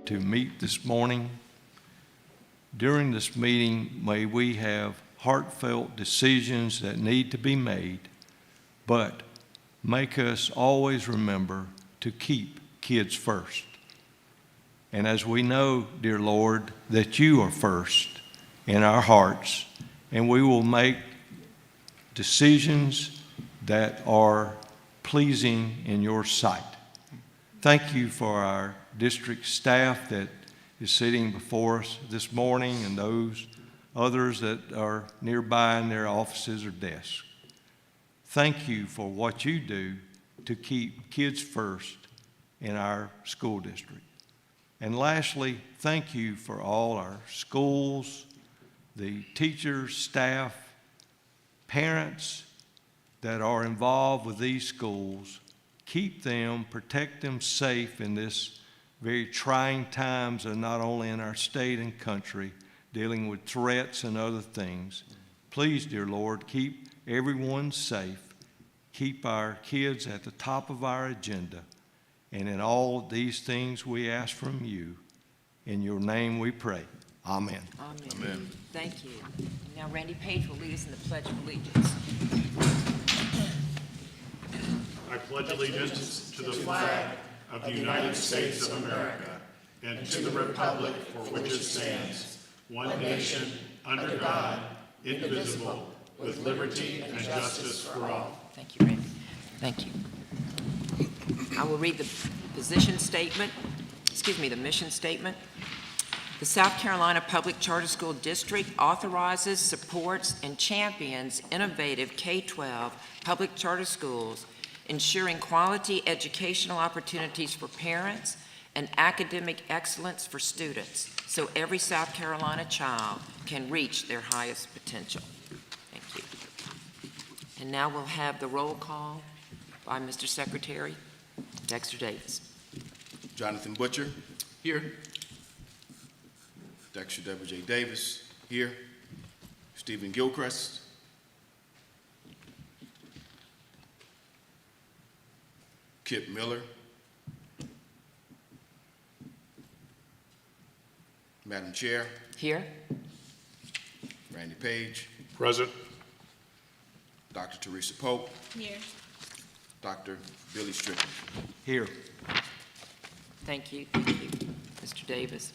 to meet this morning. During this meeting, may we have heartfelt decisions that need to be made, but make us always remember to keep kids first. And as we know, dear Lord, that you are first in our hearts, and we will make decisions that are pleasing in your sight. Thank you for our district staff that is sitting before us this morning and those others that are nearby in their offices or desks. Thank you for what you do to keep kids first in our school district. And lastly, thank you for all our schools, the teachers, staff, parents that are involved with these schools. Keep them, protect them safe in this very trying times, and not only in our state and country, dealing with threats and other things. Please, dear Lord, keep everyone safe. Keep our kids at the top of our agenda. And in all these things we ask from you. In your name we pray. Amen. Amen. Amen. Thank you. Now Randy Page will lead us in the Pledge of Allegiance. I pledge allegiance to the flag of the United States of America and to the republic for which it stands, one nation, under God, indivisible, with liberty and justice for all. Thank you, Randy. Thank you. I will read the mission statement. The South Carolina Public Charter School District authorizes, supports, and champions innovative K-12 public charter schools, ensuring quality educational opportunities for parents and academic excellence for students, so every South Carolina child can reach their highest potential. Thank you. And now we'll have the roll call by Mr. Secretary Dexter Davis. Jonathan Butcher. Here. Dexter W.J. Davis. Here. Stephen Gilchrist. Kip Miller. Madam Chair. Here. Randy Page. Present. Dr. Teresa Pope. Here. Dr. Billy Strickland. Here. Thank you, Mr. Davis.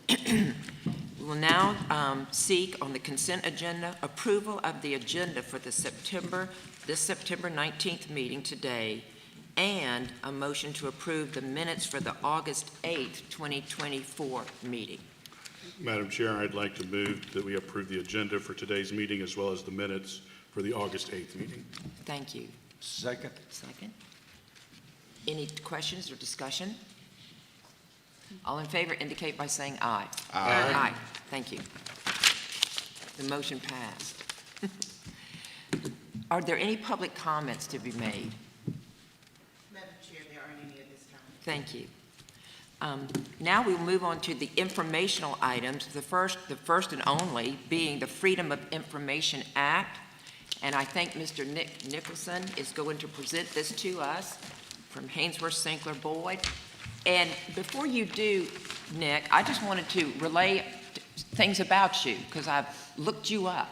We will now seek on the consent agenda approval of the agenda for this September 19th meeting today, and a motion to approve the minutes for the August 8th, 2024 meeting. Madam Chair, I'd like to move that we approve the agenda for today's meeting as well as the minutes for the August 8th meeting. Thank you. Second. Second. Any questions or discussion? All in favor indicate by saying aye. Aye. Aye. Thank you. The motion passed. Are there any public comments to be made? Madam Chair, there aren't any at this time. Thank you. Now we will move on to the informational items, the first and only being the Freedom of Information Act. And I think Mr. Nick Nicholson is going to present this to us from Haynsworth Sinclair Boyd. And before you do, Nick, I just wanted to relay things about you, because I've looked you up.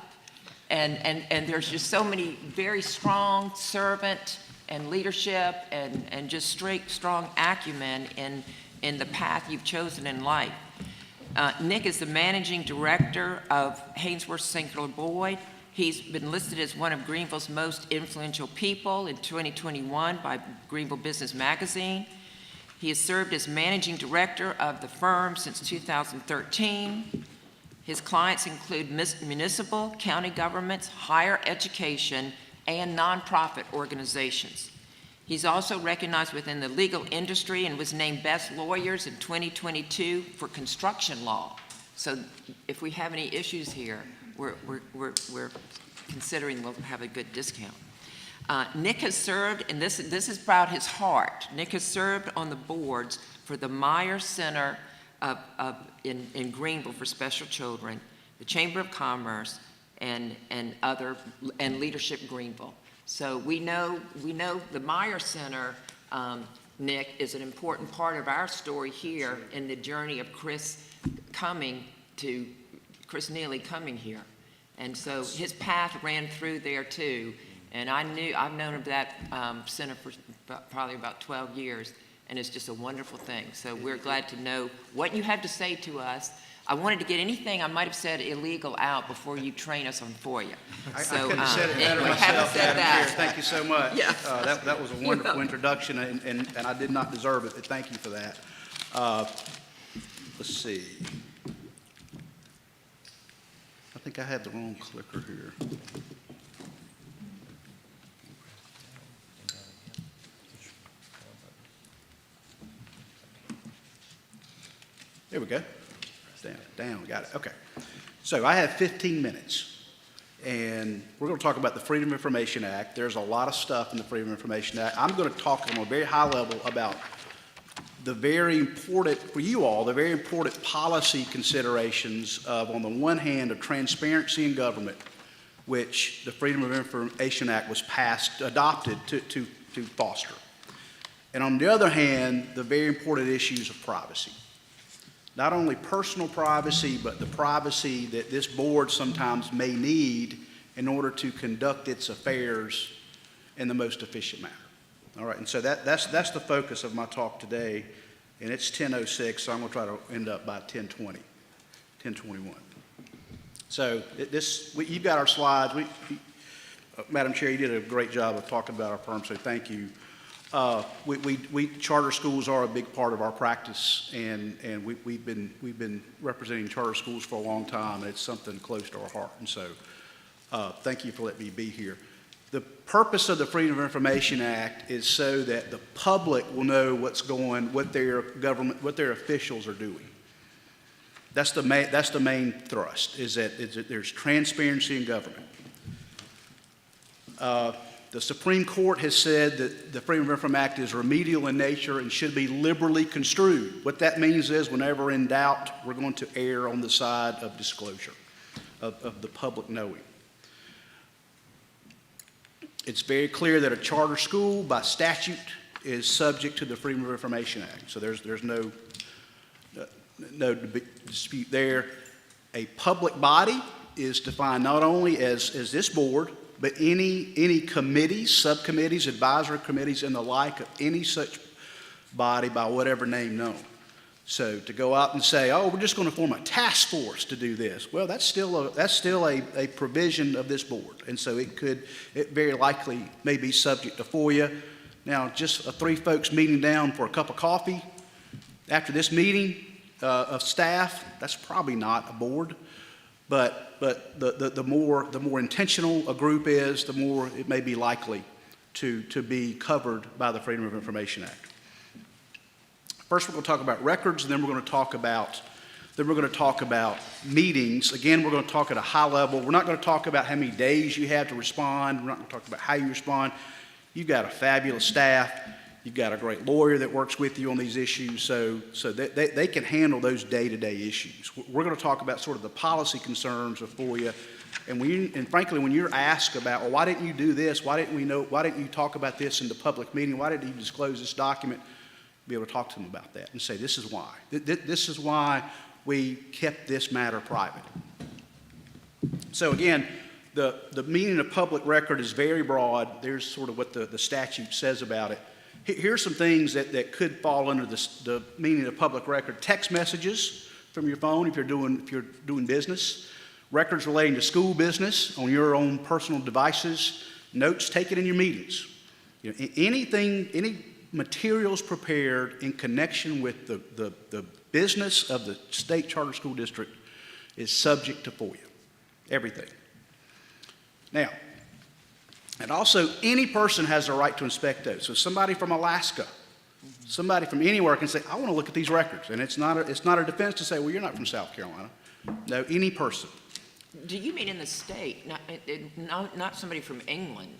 And there's just so many very strong servant and leadership and just strong acumen in the path you've chosen in life. Nick is the managing director of Haynsworth Sinclair Boyd. He's been listed as one of Greenville's most influential people in 2021 by Greenville Business Magazine. He has served as managing director of the firm since 2013. His clients include municipal, county governments, higher education, and nonprofit organizations. He's also recognized within the legal industry and was named Best Lawyers in 2022 for construction law. So if we have any issues here, we're considering we'll have a good discount. Nick has served, and this is about his heart, Nick has served on the boards for the Meyer Center in Greenville for Special Children, the Chamber of Commerce, and Leadership Greenville. So we know the Meyer Center Nick, is an important part of our story here in the journey of Chris Neely coming here. And so his path ran through there too. And I've known of that center for probably about 12 years, and it's just a wonderful thing. So we're glad to know what you have to say to us. I wanted to get anything I might have said illegal out before you train us on FOIA. I So, couldn't have said it better anyway, having myself, said Madam Chair. that, Thank you so much. Yeah. That was a wonderful introduction, and I did not deserve it, but thank you for that. Let's see. I think I had the wrong clicker here. There we go. Down, got it, okay. So I have 15 minutes, and we're going to talk about the Freedom of Information Act. There's a lot of stuff in the Freedom of Information Act. I'm going to talk on a very high level about the very important, for you all, the very important policy considerations of, on the one hand, of transparency in government, which the Freedom of Information Act was adopted to foster. And on the other hand, the very important issues of privacy. Not only personal privacy, but the privacy that this board sometimes may need in order to conduct its affairs in the most efficient manner. All right, and so that's the focus of my talk today, and it's 10:06, so I'm going to try to end up by 10:20, 10:21. So you've got our slides. Madam Chair, you did a great job of talking about our firm, so thank you. Charter schools are a big part of our practice, and we've been representing charter schools for a long time, and it's something close to our heart. And so, thank you for letting me be here. The purpose of the Freedom of Information Act is so that the public will know what their officials are doing. That's the main thrust. Is that there's transparency in government. The Supreme Court has said that the Freedom of Information Act is remedial in nature and should be liberally construed. What that means is, whenever in doubt, we're going to err on the side of disclosure, of the public knowing. It's very clear that a charter school, by statute, is subject to the Freedom of Information Act. So there's no dispute there. A public body is defined not only as this board, but any committees, subcommittees, advisory committees, and the like of any such body by whatever name known. So to go out and say, oh, we're just going to form a task force to do this, well, that's still a provision of this board, and so it very likely may be subject to FOIA. Now, just 3 folks meeting down for a cup of coffee after this meeting of staff, that's probably not a board. But the more intentional a group is, the more it may be likely to be covered by the Freedom of Information Act. First, we're going to talk about records, and then we're going to talk about meetings. Again, we're going to talk at a high level. We're not going to talk about how many days you have to respond. We're not going to talk about how you respond. You've got a fabulous staff. You've got a great lawyer that works with you on these issues, so they can handle those day-to-day issues. We're going to talk about sort of the policy concerns of FOIA, and frankly, when you're asked about, well, why didn't you do this? Why didn't you talk about this in the public meeting? Why didn't you disclose this document? Be able to talk to them about that and say, this is why. This is why we kept this matter private. So again, the meaning of public record is very broad. There's sort of what the statute says about it. Here's some things that could fall under the meaning of public record. Text messages from your phone if you're doing business. Records relating to school business on your own personal devices. Notes taken in your meetings. Any materials prepared in connection with the business of the state charter school district is subject to FOIA. Everything. Now, and also, any person has a right to inspect those. So somebody from Alaska, somebody from anywhere can say, I want to look at these records. And it's not a defense to say, well, you're not from South Carolina. No, any person. do you mean in the state, not somebody from England?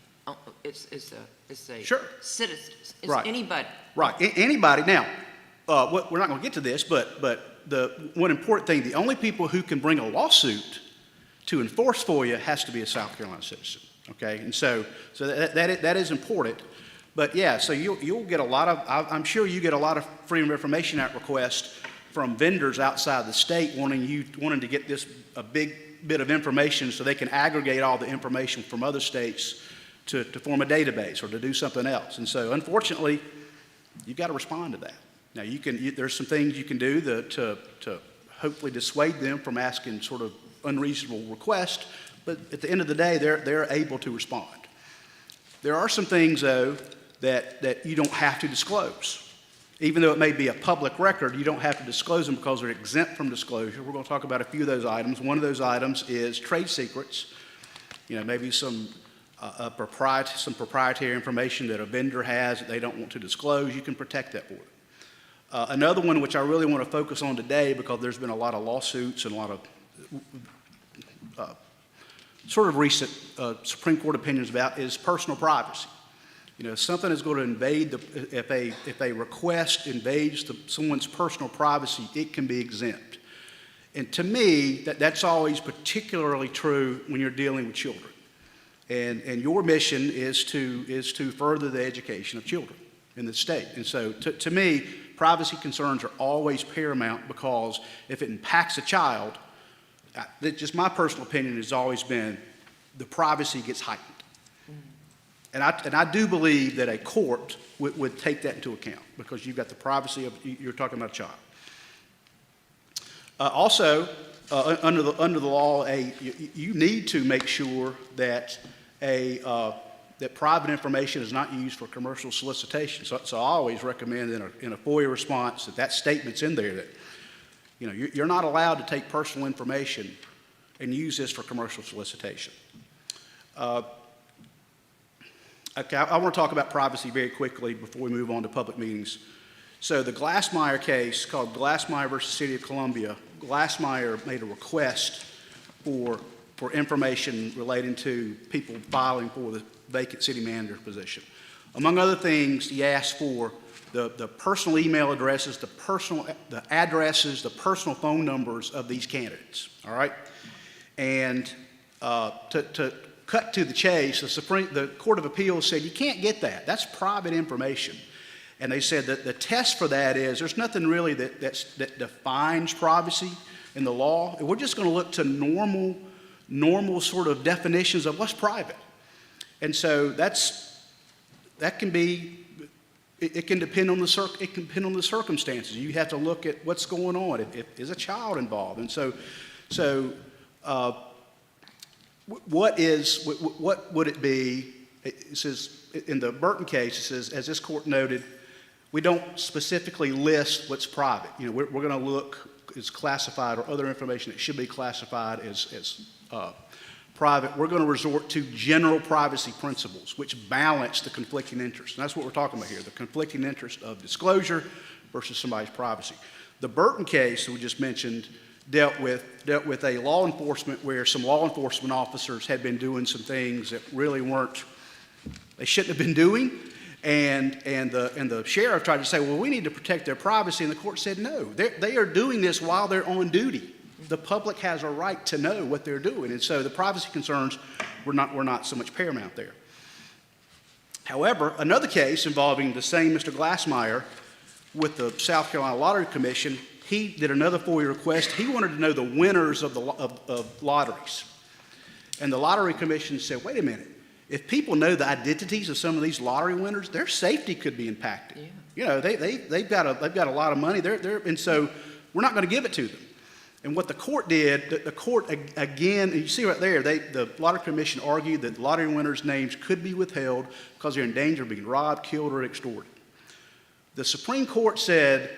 It's a Sure. citizen, it's Right. anybody. Right, anybody. Now, we're not going to get to this, but the one important thing, the only people who can bring a lawsuit to enforce FOIA has to be a South Carolina citizen. Okay, and so that is important, But yeah, so you'll get a lot of, I'm sure you get a lot of Freedom of Information Act requests from vendors outside the state wanting to get a big bit of information so they can aggregate all the information from other states to form a database or to do something else. And so unfortunately, you've got to respond to that. Now there's some things you can do to hopefully dissuade them from asking sort of unreasonable requests, but at the end of the day, they're able to respond. There are some things, though, that you don't have to disclose. Even though it may be a public record, you don't have to disclose them because they're exempt from disclosure. We're going to talk about a few of those items. One of those items is trade secrets. Maybe some proprietary information that a vendor has that they don't want to disclose. You can protect that for them. Another one, which I really want to focus on today because there's been a lot of lawsuits and a lot of sort of recent Supreme Court opinions about, is personal privacy. If something is going to invade if a request invades someone's personal privacy, it can be exempt. And to me, that's always particularly true when you're dealing with children. And your mission is to further the education of children in the state. And so to me, privacy concerns are always paramount because if it impacts a child, just my personal opinion has always been the privacy gets heightened. And I do believe that a court would take that into account because you've got the privacy you're talking about a child. Also, under the law, you need to make sure that that private information is not used for commercial solicitation. So I always recommend in a FOIA response that statement's in there that you're not allowed to take personal information and use this for commercial solicitation. Okay, I want to talk about privacy very quickly before we move on to public meetings. So the Glassmeyer case, called Glassmeyer versus City of Columbia, Glassmeyer made a request for information relating to people filing for the vacant city manager position. Among other things, he asked for the personal email addresses, the addresses, the personal phone numbers of these candidates, all right? And to cut to the chase, the Court of Appeals said, you can't get that. That's private information. And they said that the test for that is there's nothing really that defines privacy in the law. We're just going to look to normal sort of definitions of what's private. And so that can be, it can depend on the circumstances. You have to look at what's going on. Is a child involved? And so what would it be? It says in the Burton case, it says, as this court noted, we don't specifically list what's private. We're going to look as classified or other information that should be classified as private. We're going to resort to general privacy principles, which balance the conflicting interests. And that's what we're talking about here, the conflicting interest of disclosure versus somebody's privacy. The Burton case that we just mentioned dealt with a law enforcement where some law enforcement officers had been doing some things that really they shouldn't have been doing. And the sheriff tried to say, well, we need to protect their privacy. And the court said, no, they are doing this while they're on duty. The public has a right to know what they're doing. And so the privacy concerns were not so much paramount there. However, another case involving the same Mr. Glassmeyer with the South Carolina Lottery Commission, he did another FOIA request. He wanted to know the winners of lotteries. And the Lottery Commission said, wait a minute. If people know the identities of some of these lottery winners, their safety could be impacted. Yeah. They've got a lot of money. And so we're not going to give it to them. And what the court did, the court again, and you see right there, the Lottery Commission argued that lottery winners' names could be withheld because they're in danger of being robbed, killed, or extorted. The Supreme Court said,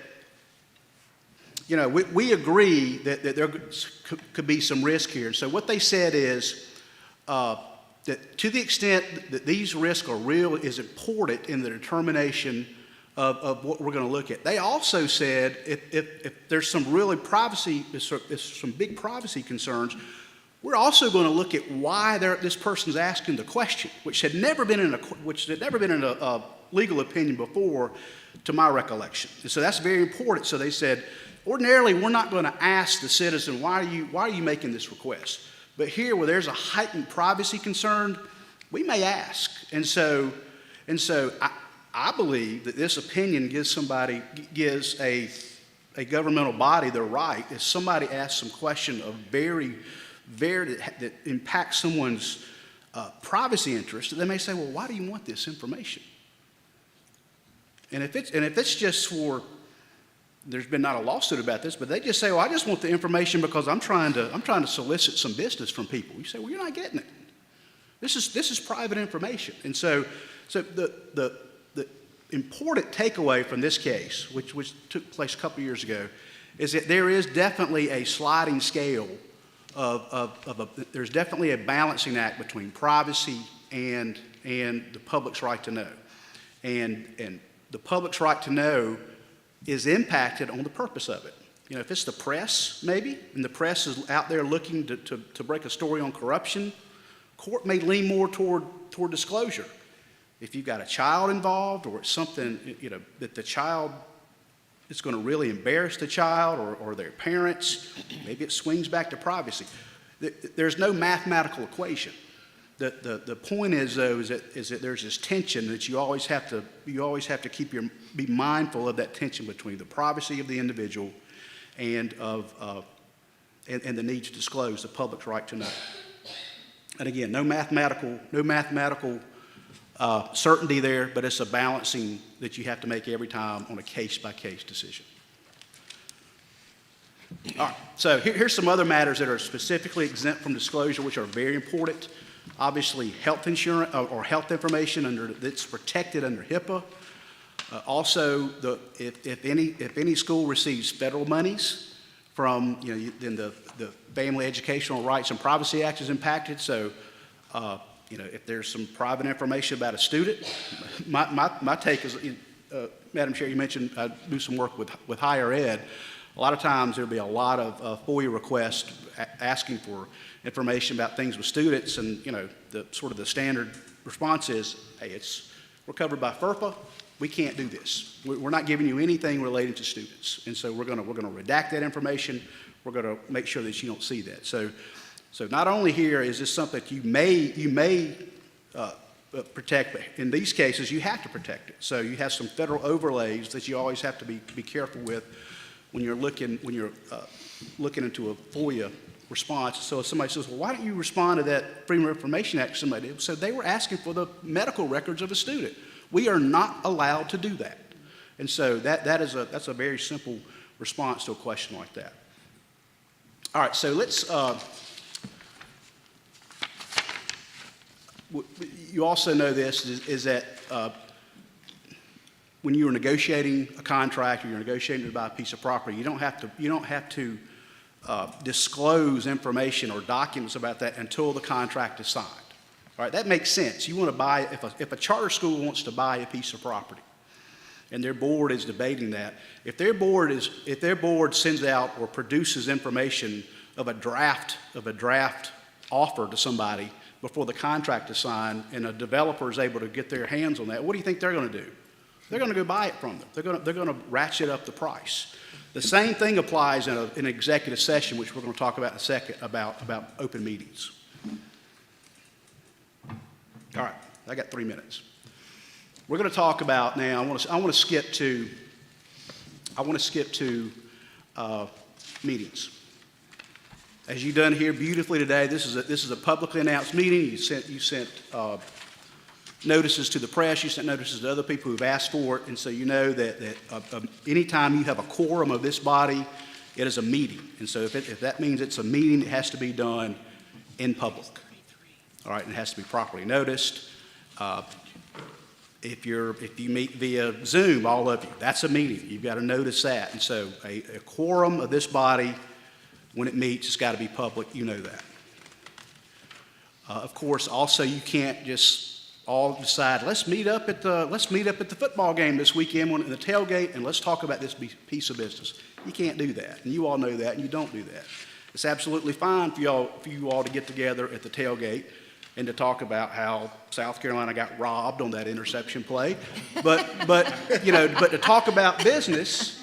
we agree that there could be some risk here. So what they said is that to the extent that these risks are real is important in the determination of what we're going to look at. They also said if there's some really some big privacy concerns, we're also going to look at why this person's asking the question, which had never been in a legal opinion before, to my recollection. And so that's very important. So they said, ordinarily, we're not going to ask the citizen, why are you making this request? But here, where there's a heightened privacy concern, we may ask. And so I believe that this opinion gives a governmental body the right, if somebody asks some question of that impacts someone's privacy interest, they may say, well, why do you want this information? And if it's just for, there's been not a lawsuit about this, but they just say, well, I just want the information because I'm trying to solicit some business from people. You say, well, you're not getting it. This is private information. And so the important takeaway from this case, which took place a couple years ago, is that there is definitely a sliding scale there's definitely a balancing act between privacy and the public's right to know. And the public's right to know is impacted on the purpose of it. You know, if it's the press, maybe, and the press is out there looking to break a story on corruption, court may lean more toward disclosure. If you've got a child involved, or it's something, you know, that the child is going to really embarrass the child or their parents, maybe it swings back to privacy. There's no mathematical equation. The point is, though, is that there's this tension that you always have to be mindful of, that tension between the privacy of the individual and the need to disclose, the public's right to know. And again, no mathematical certainty there, but it's a balancing that you have to make every time on a case-by-case decision. All right, so here's some other matters that are specifically exempt from disclosure, which are very important. Obviously, health insurance or health information that's protected under HIPAA. Also, if any school receives federal monies from, you know, then the Family Educational Rights and Privacy Act is impacted. So, you know, if there's some private information about a student, my take is, Madam Chair, you mentioned I do some work with higher ed. A lot of times there'll be a lot of FOIA requests asking for information about things with students, and, you know, the standard response is, hey, we're covered by FERPA. We can't do this. We're not giving you anything related to students, and so we're going to redact that information. We're going to make sure that you don't see that. So not only here is this something that you may protect, but in these cases you have to protect it. So you have some federal overlays that you always have to be careful with when you're looking into a FOIA response. So if somebody says, well, why don't you respond to that Freedom of Information Act? Somebody did. So they were asking for the medical records of a student. We are not allowed to do that. And so that's a very simple response to a question like that. All right, so let's, you also know this, is that when you are negotiating a contract or you're negotiating to buy a piece of property, you don't have to disclose information or documents about that until the contract is signed. All right, that makes sense. You want to buy, if a charter school wants to buy a piece of property and their board is debating that, if their board sends out or produces information of a draft offer to somebody before the contract is signed, and a developer is able to get their hands on that, what do you think they're going to do? They're going to go buy it from them. They're going to ratchet up the price. The same thing applies in an executive session, which we're going to talk about in a second, about open meetings. All right, I got 3 minutes. We're going to talk about now. I want to skip to meetings. As you've done here beautifully today, this is a publicly announced meeting. You sent notices to the press. You sent notices to other people who've asked for it, and so you know that anytime you have a quorum of this body, it is a meeting. And so if that means it's a meeting, it has to be done in public. All right, and it has to be properly noticed. If you meet via Zoom, all of you, that's a meeting. You've got to notice that. And so a quorum of this body, when it meets, it's got to be public. You know that. Of course, also you can't just all decide, let's meet up at the football game this weekend in the tailgate, and let's talk about this piece of business. You can't do that, and you all know that, and you don't do that. It's absolutely fine for you all to get together at the tailgate and to talk about how South Carolina got robbed on that interception play, but to talk about business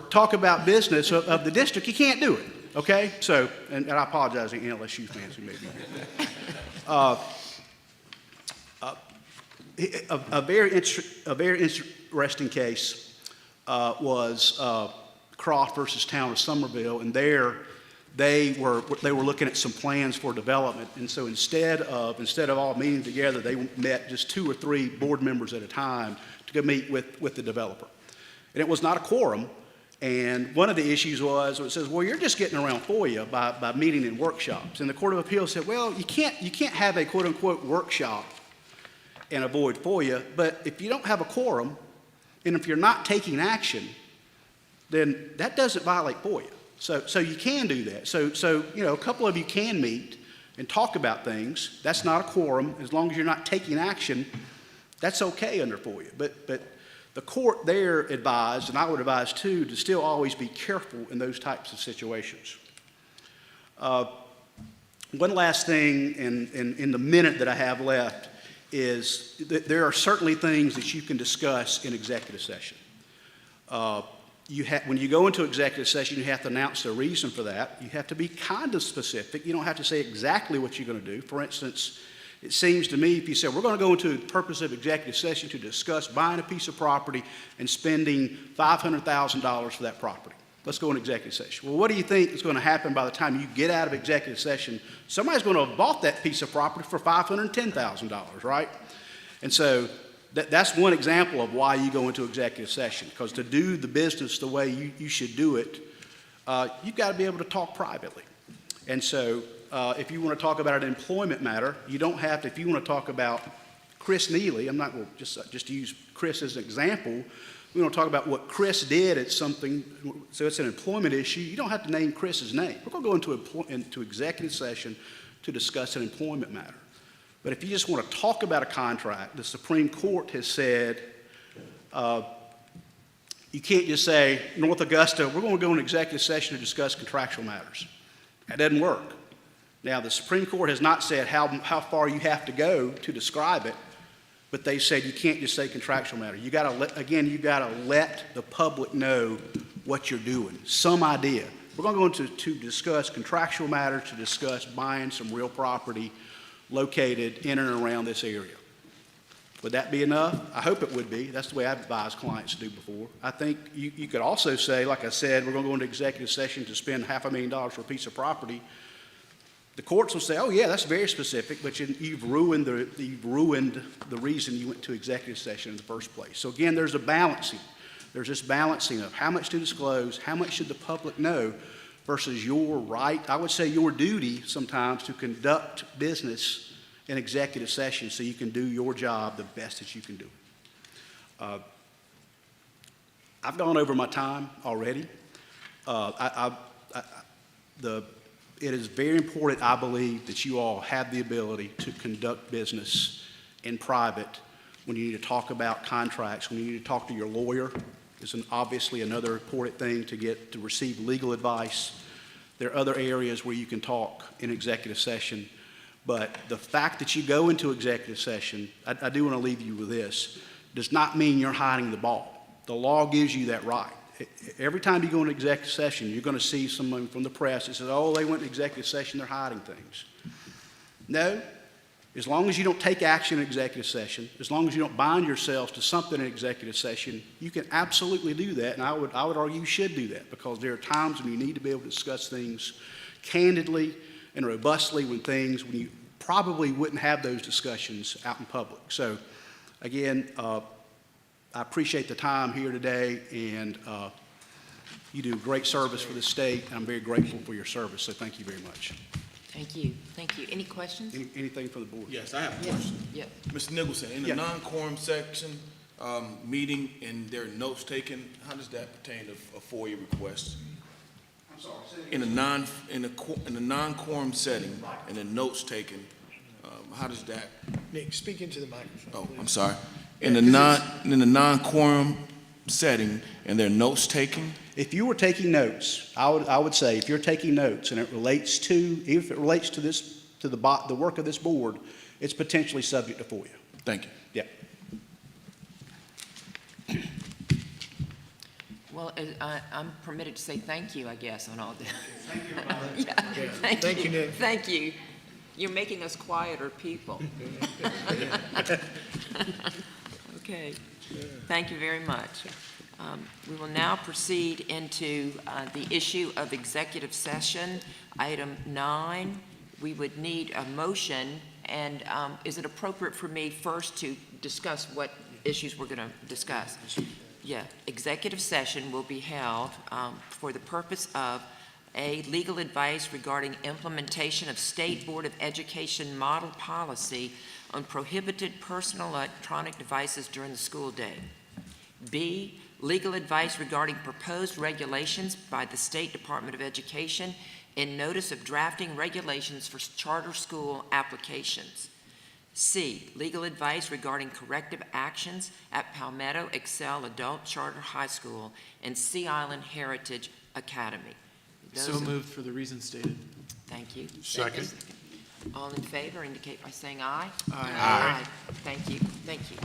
of the district, you can't do it. Okay, so and I apologize to LSU fans who may be here. A very interesting case was Croft versus Town of Somerville, and there they were looking at some plans for development, and so instead of all meeting together, they met just 2 or 3 board members at a time to go meet with the developer, and it was not a quorum. And one of the issues was, it says, well, you're just getting around FOIA by meeting in workshops. And the Court of Appeals said, well, you can't have a quote-unquote workshop and avoid FOIA, but if you don't have a quorum, and if you're not taking action, then that doesn't violate FOIA. So you can do that. So a couple of you can meet and talk about things. That's not a quorum. As long as you're not taking action, that's okay under FOIA. But the court there advised, and I would advise too, to still always be careful in those types of situations. One last thing in the minute that I have left is that there are certainly things that you can discuss in executive session. When you go into executive session, you have to announce the reason for that. You have to be kind of specific. You don't have to say exactly what you're going to do. For instance, it seems to me if you say, we're going to go into the purpose of executive session to discuss buying a piece of property and spending $500,000 for that property. Let's go into executive session. Well, what do you think is going to happen by the time you get out of executive session? Somebody's going to have bought that piece of property for $510,000, right? And so that's one example of why you go into executive session, because to do the business the way you should do it, you've got to be able to talk privately. And so if you want to talk about an employment matter, you don't have to. If you want to talk about Chris Neely, I'm not going to just use Chris as an example. We want to talk about what Chris did at something, so it's an employment issue. You don't have to name Chris's name. We're going to go into executive session to discuss an employment matter. But if you just want to talk about a contract, the Supreme Court has said you can't just say, North Augusta, we're going to go into executive session to discuss contractual matters. That doesn't work. Now, the Supreme Court has not said how far you have to go to describe it, but they said you can't just say contractual matter. You got to let the public know what you're doing, some idea. We're going to go to discuss contractual matters, to discuss buying some real property located in and around this area. Would that be enough? I hope it would be. That's the way I've advised clients to do before. I think you could also say, like I said, we're going to go into executive session to spend $500,000 for a piece of property. The courts will say, oh yeah, that's very specific, but you've ruined the reason you went to executive session in the first place. So again, there's a balancing. There's this balancing of how much to disclose, how much should the public know, versus your right, I would say your duty sometimes to conduct business in executive session so you can do your job the best that you can do. I've gone over my time already. It is very important, I believe, that you all have the ability to conduct business in private when you need to talk about contracts, when you need to talk to your lawyer. It's obviously another important thing to receive legal advice. There are other areas where you can talk in executive session, but the fact that you go into executive session, I do want to leave you with this, does not mean you're hiding the ball. The law gives you that right. Every time you go into executive session, you're going to see someone from the press that says, oh, they went into executive session, they're hiding things. No. As long as you don't take action in executive session, as long as you don't bind yourselves to something in executive session, you can absolutely do that, and I would argue you should do that, because there are times when you need to be able to discuss things candidly and robustly when you probably wouldn't have those discussions out in public. So, again, I appreciate the time here today, and you do great service for the state, and I'm very grateful for your service, so thank you very much. Thank you. Thank you. Any questions? Anything for the board? Yes, I have a Yes. question. Yes. Mr. Nicholson, in the Yeah. non-quorum section, meeting and their notes taken, how does that pertain to a FOIA request? I'm sorry. In a non-quorum setting and the notes taken, how does that? Nick, speak into the microphone. Oh, I'm sorry. In the non-quorum setting and their notes taken, If you were taking notes, I would say if you're taking notes and it relates to, if it relates to the work of this board, it's potentially subject to FOIA. thank you. Yeah. Well, I'm permitted to say thank you, I guess, on all this. Thank you. Yeah, Thank you, Nick. Thank you. You're making us quieter people. Okay, thank you very much. We will now proceed into the issue of executive session. Item 9, we would need a motion, and is it appropriate for me first to discuss what issues we're going to discuss? Yeah, executive session will be held for the purpose of A, legal advice regarding implementation of State Board of Education model policy on prohibited personal electronic devices during the school day. B, legal advice regarding proposed regulations by the State Department of Education in notice of drafting regulations for charter school applications. C, legal advice regarding corrective actions at Palmetto Excel Adult Charter High School and Sea Island Heritage Academy. So Those- moved for the reasons stated. Thank you. Second. All in favor indicate by saying aye. Aye. Thank you, thank you.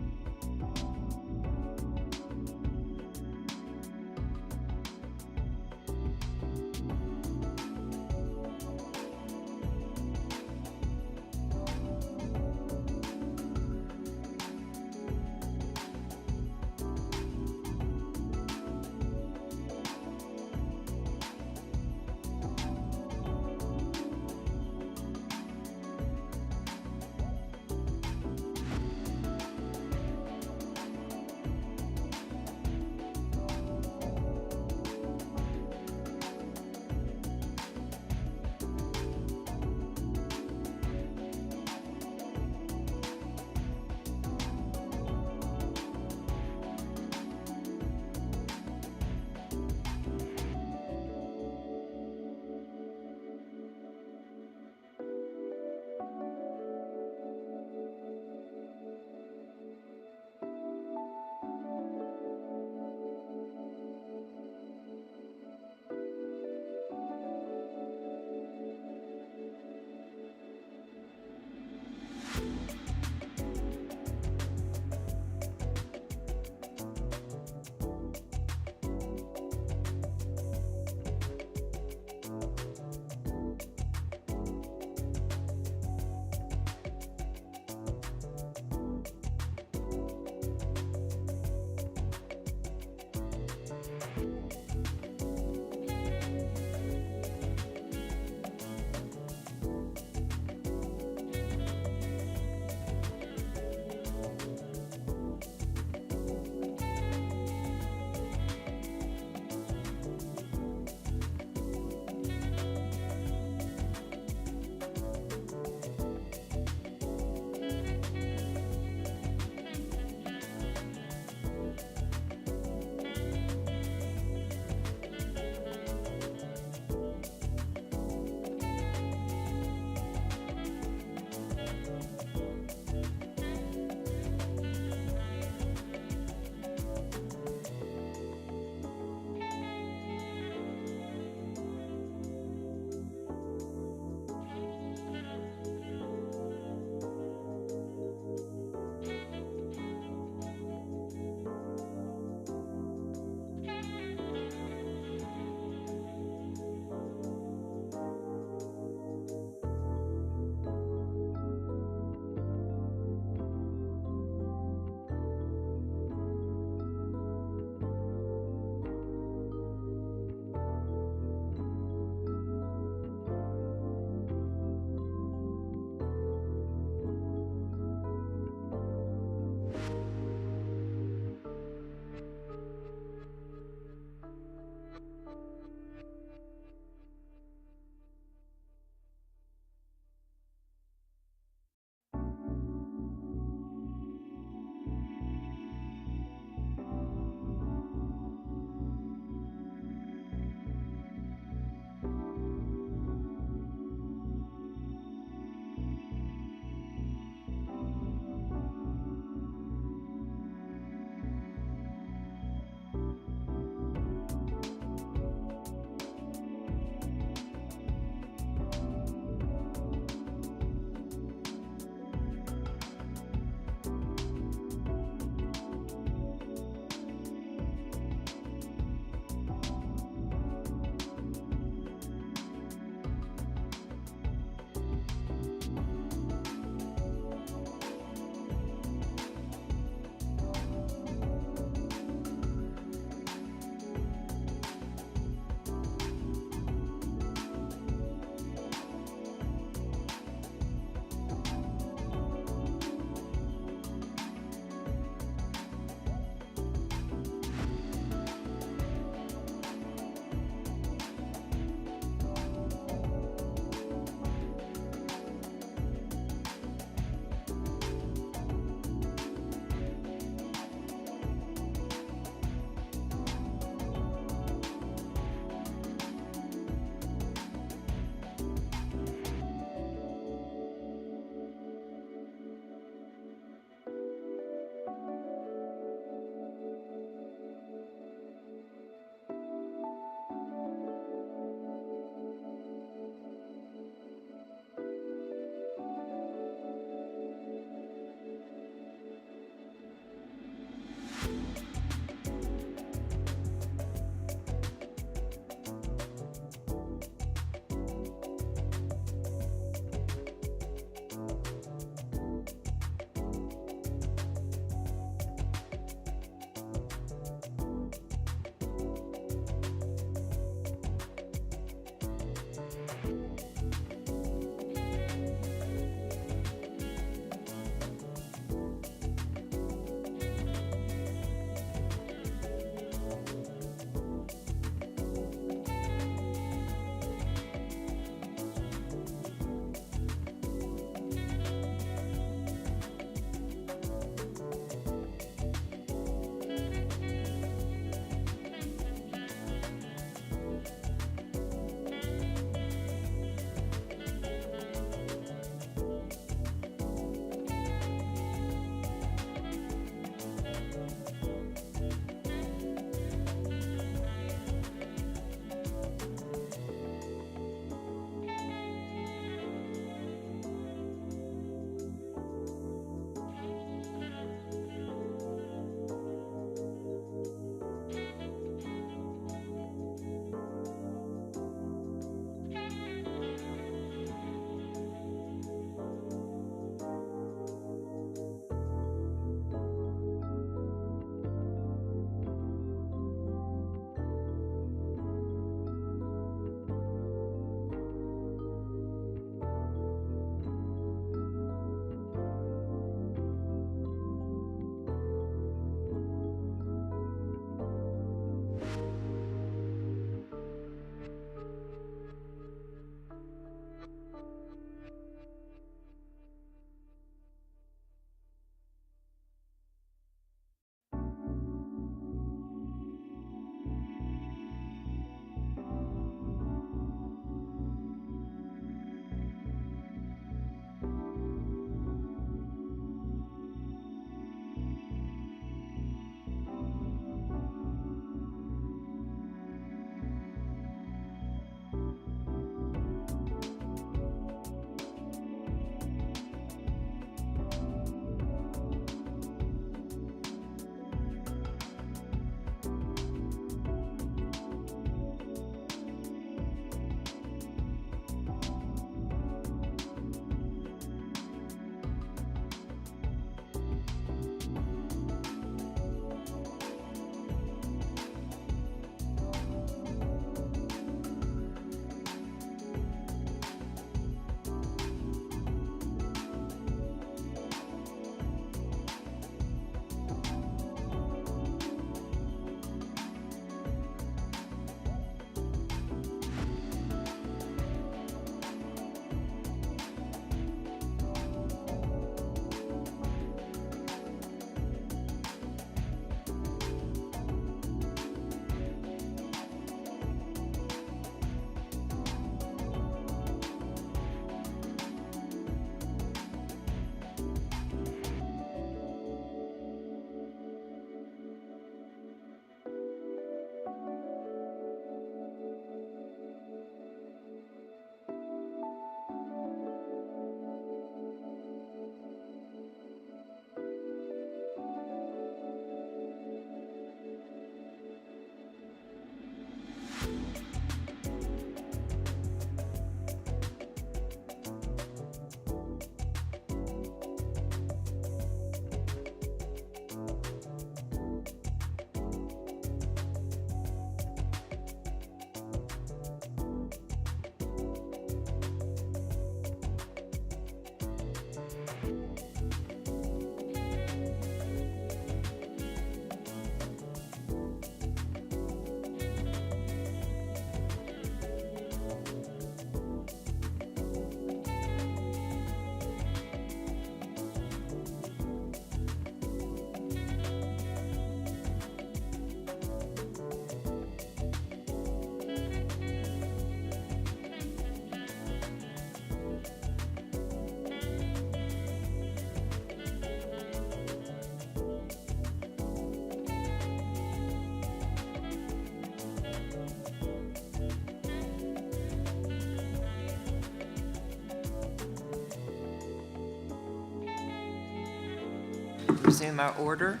resume our order.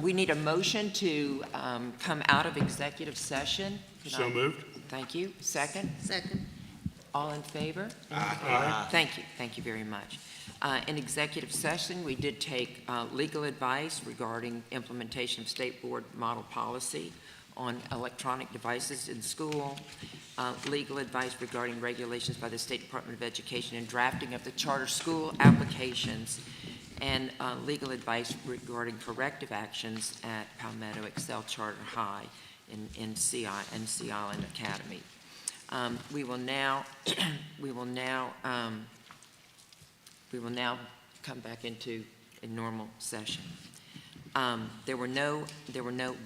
We need a motion to come out of executive session. Could So I- moved. Thank you. Second? Second. All in favor? Aye. Thank you very much. In executive session, we did take legal advice regarding implementation of state board model policy on electronic devices in school, legal advice regarding regulations by the State Department of Education and drafting of the charter school applications, and legal advice regarding corrective actions at Palmetto Excel Charter High in Sea Island Academy. We will now come back into a normal session. There were no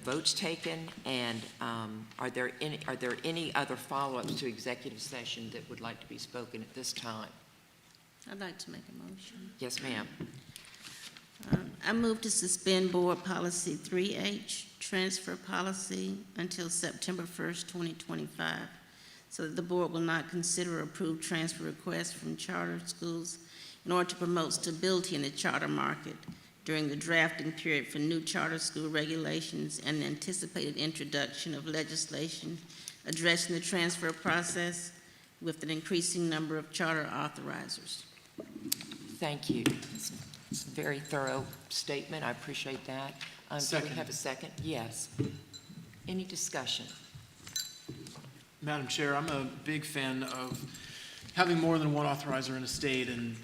votes taken, and are there any other follow-ups to executive session that would like to be spoken at this time? I'd like to make a motion. Yes, ma'am. I move to suspend Board Policy 3H, transfer policy, until September 1st, 2025, so that the board will not consider or approve transfer requests from charter schools in order to promote stability in the charter market during the drafting period for new charter school regulations and the anticipated introduction of legislation addressing the transfer process with an increasing number of charter authorizers. Thank you. It's a very thorough statement. I appreciate that. Do we Second. have a second? Yes. Any discussion? Madam Chair, I'm a big fan of having more than one authorizer in a state, and,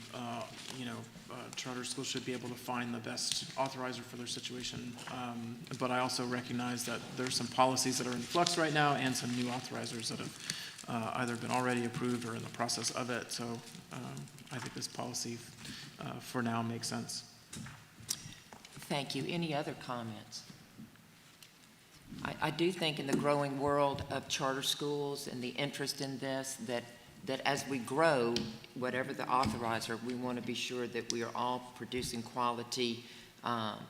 charter schools should be able to find the best authorizer for their situation. But I also recognize that there's some policies that are in flux right now and some new authorizers that have either been already approved or in the process of it. So I think this policy for now makes sense. Thank you. Any other comments? I do think in the growing world of charter schools and the interest in this, that as we grow, whatever the authorizer, we want to be sure that we are all producing quality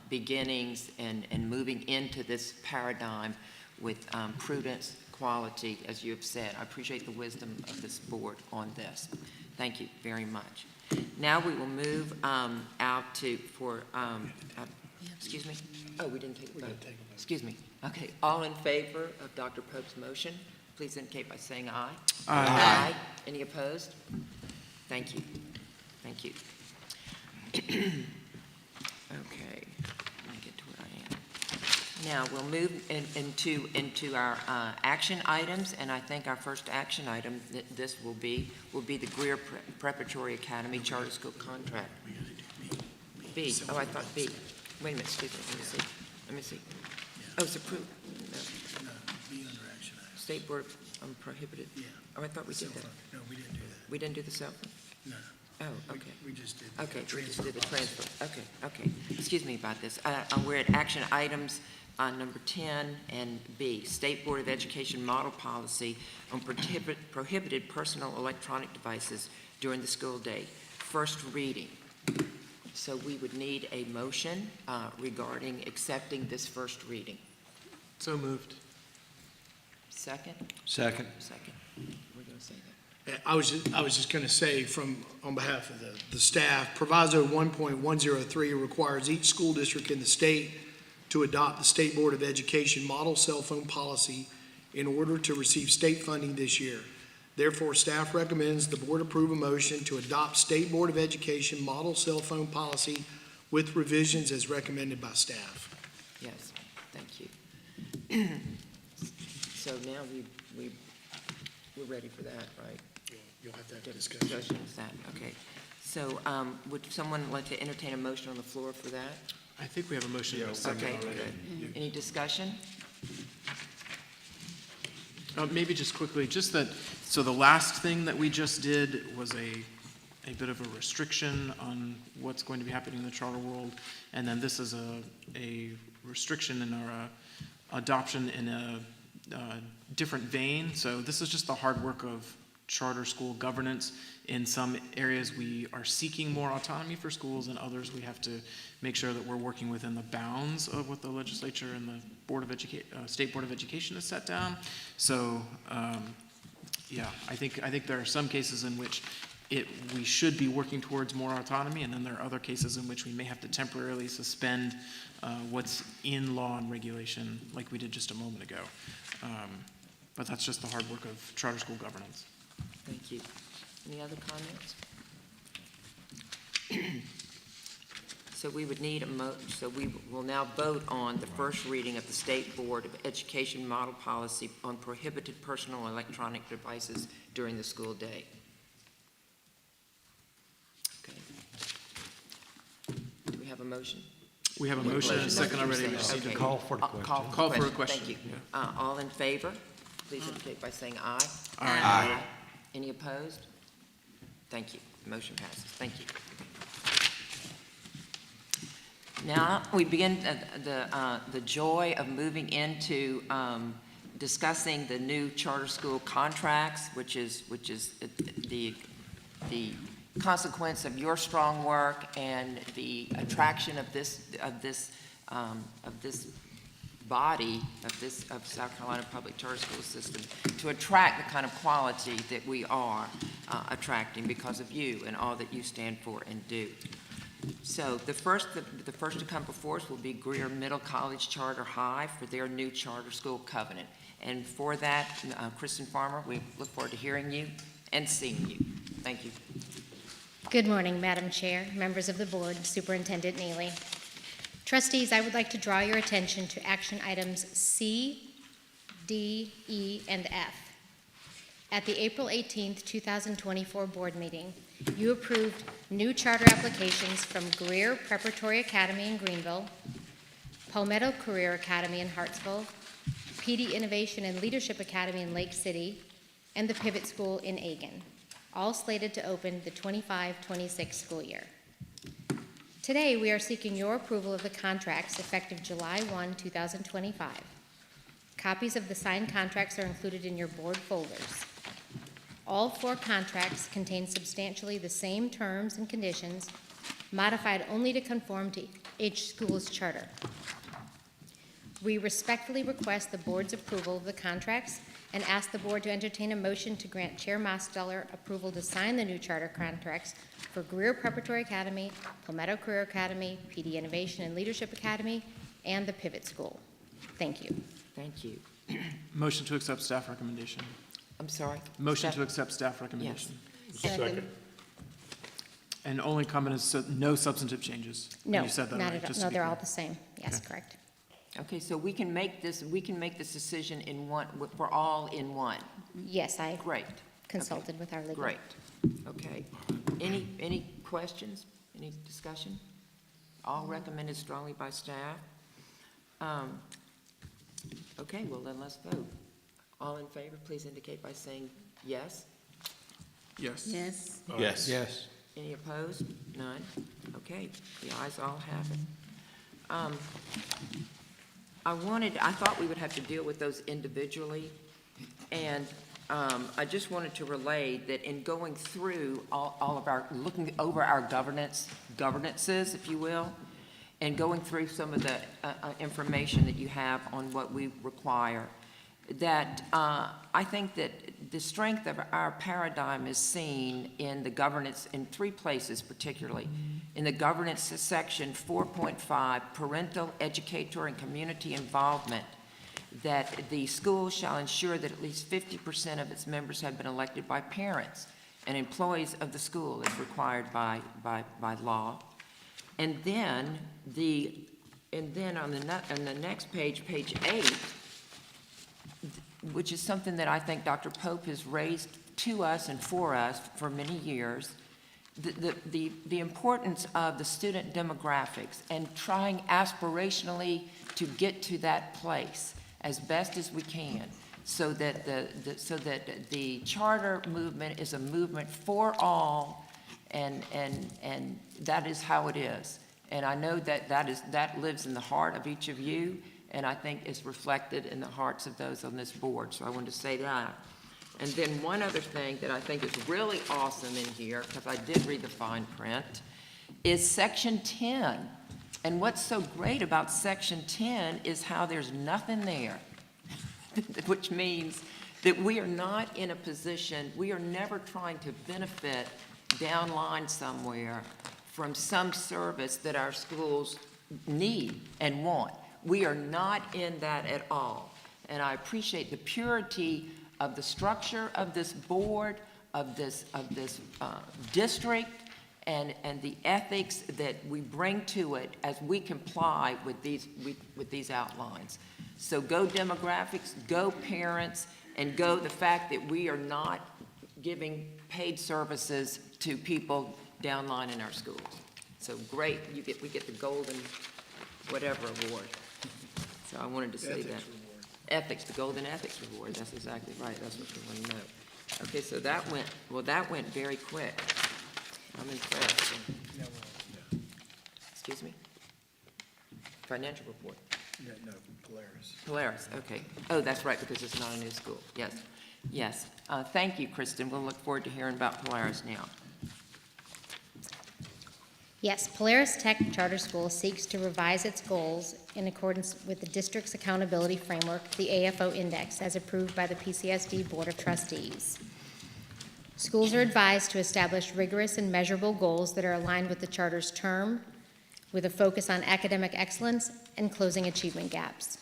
beginnings and moving into this paradigm with prudence, quality, as you have said. I appreciate the wisdom of this board on this. Thank you very much. Now we will move out to, excuse me? Oh, we didn't take a vote. Excuse me. Okay, all in favor of Dr. Pope's motion, please indicate by saying aye. Aye. Any opposed? Thank you. Thank you. Okay, let me get to where I am. Now, we'll move into our action items, and I think our first action item, this will be the Greer Preparatory Academy Charter School Contract. B. Oh, I thought B. Wait a minute, excuse me, let me see. Oh, it's approved. No. Be under action items. State Board prohibited. Yeah. Oh, I thought we did that. No, we didn't do that. We didn't do the cell phone? No. Oh, okay. We just did. Okay, we just did the transfer. Okay. Excuse me about this. We're at action items number 10 and B, State Board of Education Model Policy on prohibited personal electronic devices during the school day. First reading. So we would need a motion regarding accepting this first reading. So moved. Second? Second. Second. We're going to say that. I was just going to say on behalf of the staff, Proviso 1.103 requires each school district in the state to adopt the State Board of Education model cell phone policy in order to receive state funding this year. Therefore, staff recommends the board approve a motion to adopt State Board of Education model cell phone policy with revisions as recommended by staff. Yes, thank you. So now we're ready for that, right? You'll have that discussion. Discussion is that, okay. So would someone like to entertain a motion on the floor for that? I think we have a motion in a second Okay, already. good. Any discussion? Maybe just quickly, so the last thing that we just did was a bit of a restriction on what's going to be happening in the charter world, and then this is a restriction in our adoption in a different vein. So this is just the hard work of charter school governance. In some areas, we are seeking more autonomy for schools, and others we have to make sure that we're working within the bounds of what the legislature and the State Board of Education has set down. So, I think there are some cases in which we should be working towards more autonomy, and then there are other cases in which we may have to temporarily suspend what's in law and regulation, like we did just a moment ago. But that's just the hard work of charter school governance. Thank you. Any other comments? So we would need so we will now vote on the first reading of the State Board of Education Model Policy on prohibited personal electronic devices during the school day. Okay. Do we have a motion? We have a motion and a second already. We Okay. just need to Call for the question. Call for a question. Thank you. All in favor, please indicate by saying aye. Aye. Any opposed? Thank you. Motion passes. Thank you. Now, we begin the joy of moving into discussing the new charter school contracts, which is the consequence of your strong work and the attraction of this body of South Carolina Public Charter School System to attract the kind of quality that we are attracting because of you and all that you stand for and do. So the first to come before us will be Greer Middle College Charter High for their new charter school covenant. And for that, Kristen Farmer, we look forward to hearing you and seeing you. Thank you. Good morning, Madam Chair, members of the board, Superintendent Neely. Trustees, I would like to draw your attention to action items C, D, E, and F. At the April 18th, 2024 board meeting, you approved new charter applications from Greer Preparatory Academy in Greenville, Palmetto Career Academy in Hartsville, PD Innovation and Leadership Academy in Lake City, and the Pivot School in Aiken, all slated to open the 25-26 school year. Today, we are seeking your approval of the contracts effective July 1, 2025. Copies of the signed contracts are included in your board folders. All 4 contracts contain substantially the same terms and conditions, modified only to conform to each school's charter. We respectfully request the board's approval of the contracts and ask the board to entertain a motion to grant Chair Mosteller approval to sign the new charter contracts for Greer Preparatory Academy, Palmetto Career Academy, PD Innovation and Leadership Academy, and the Pivot School. Thank you. Thank you. Motion to accept staff recommendation. I'm sorry? Motion to accept staff recommendation. Second. And only comment is no substantive changes. No, You said that, not right? at all. Just to No, be they're clear. all the same. Yes, Okay. correct. Okay, so we can make this decision in one, for all in one. Yes, I Great. consulted with our legal. Great. Okay. Any questions? Any discussion? All recommended strongly by staff. Okay, well then let's vote. All in favor, please indicate by saying yes. Yes. Yes. Yes. Yes. Any opposed? None? Okay, the ayes all have it. I thought we would have to deal with those individually, and I just wanted to relay that in going through all of our, looking over our governances, if you will, and going through some of the information that you have on what we require, that I think that the strength of our paradigm is seen in the governance in 3 places particularly. In the governance section 4.5, parental, educator, and community involvement, that the school shall ensure that at least 50% of its members have been elected by parents and employees of the school as required by law. And then on the next page, page 8, which is something that I think Dr. Pope has raised to us and for us for many years, the importance of the student demographics and trying aspirationally to get to that place as best as we can, so that the charter movement is a movement for all, and that is how it is. And I know that lives in the heart of each of you, and I think it's reflected in the hearts of those on this board. So I wanted to say that. And then one other thing that I think is really awesome in here, because I did read the fine print, is section 10. And what's so great about section 10 is how there's nothing there, which means that we are not in a position, we are never trying to benefit downline somewhere from some service that our schools need and want. We are not in that at all. And I appreciate the purity of the structure of this board, of this district, and the ethics that we bring to it as we comply with these outlines. So go demographics, go parents, and go the fact that we are not giving paid services to people downline in our schools. So great, we get the golden whatever award. So I wanted to say that. Ethics, the golden ethics award, that's exactly right, that's what we want to know. Okay, so that went very quick. I'm impressed. Excuse me? Financial report. No, Polaris. Polaris, okay. Oh, that's right, because it's not a new school. Yes, yes. Thank you, Kristen. We'll look forward to hearing about Polaris now. Yes, Polaris Tech Charter School seeks to revise its goals in accordance with the district's accountability framework, the AFO Index, as approved by the PCSD Board of Trustees. Schools are advised to establish rigorous and measurable goals that are aligned with the charter's term, with a focus on academic excellence and closing achievement gaps.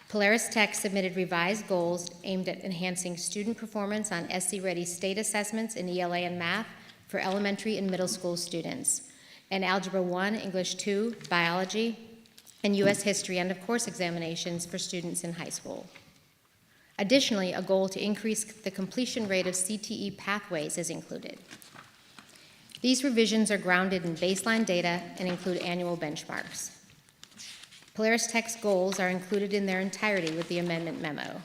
Polaris Tech submitted revised goals aimed at enhancing student performance on SC-ready state assessments in ELA and math for elementary and middle school students, and Algebra 1, English 2, Biology, and U.S. History end-of-course examinations for students in high school. Additionally, a goal to increase the completion rate of CTE pathways is included. These revisions are grounded in baseline data and include annual benchmarks. Polaris Tech's goals are included in their entirety with the amendment memo.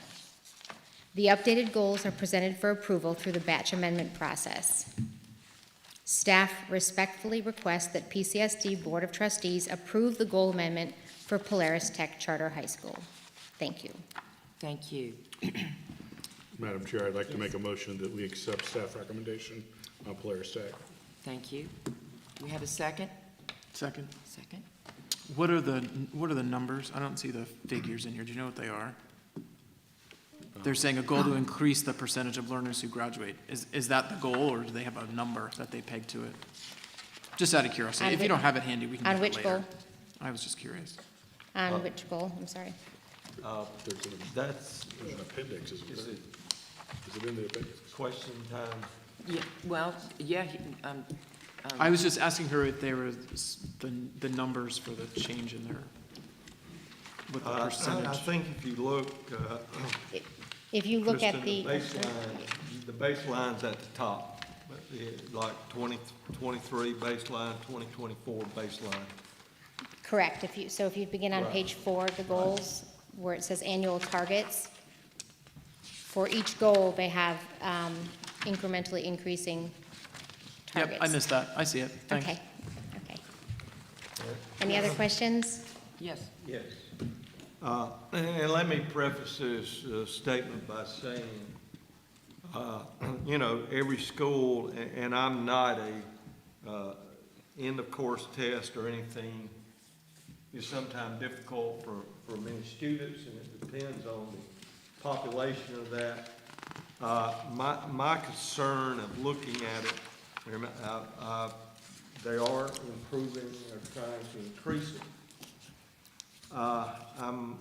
The updated goals are presented for approval through the batch amendment process. Staff respectfully request that PCSD Board of Trustees approve the goal amendment for Polaris Tech Charter High School. Thank you. Thank you. Madam Chair, I'd like to make a motion that we accept staff recommendation on Polaris Tech. Thank you. We have a second? Second. Second? What are the numbers? I don't see the figures in here. Do you know what they are? They're saying a goal to increase the percentage of learners who graduate. Is that the goal, or do they have a number that they peg to it? Just out of curiosity. On If you which- don't have it handy, we can on get it which later. goal? I was just curious. On which goal? I'm sorry. That's, There's an appendix, isn't is there? it Is it in the appendix? question time? Yeah, well, yeah, I was just asking her if there was the numbers for the change in their, with the I percentage. think if you look, If you look at Kristen, the, the baseline's at the top, but like 2023 baseline, 2024 baseline. correct, if you begin on Right. page 4 of the goals, where it says annual targets, for each goal, they have incrementally increasing targets. Yep, I missed that. I see it. Thanks. Okay, okay. Any other questions? yes. Yes. And let me preface this statement by saying, every school, and I'm not a end-of-course test or anything, is sometimes difficult for many students, and it depends on the population of that. My concern of looking at it, they are improving or trying to increase it. I'm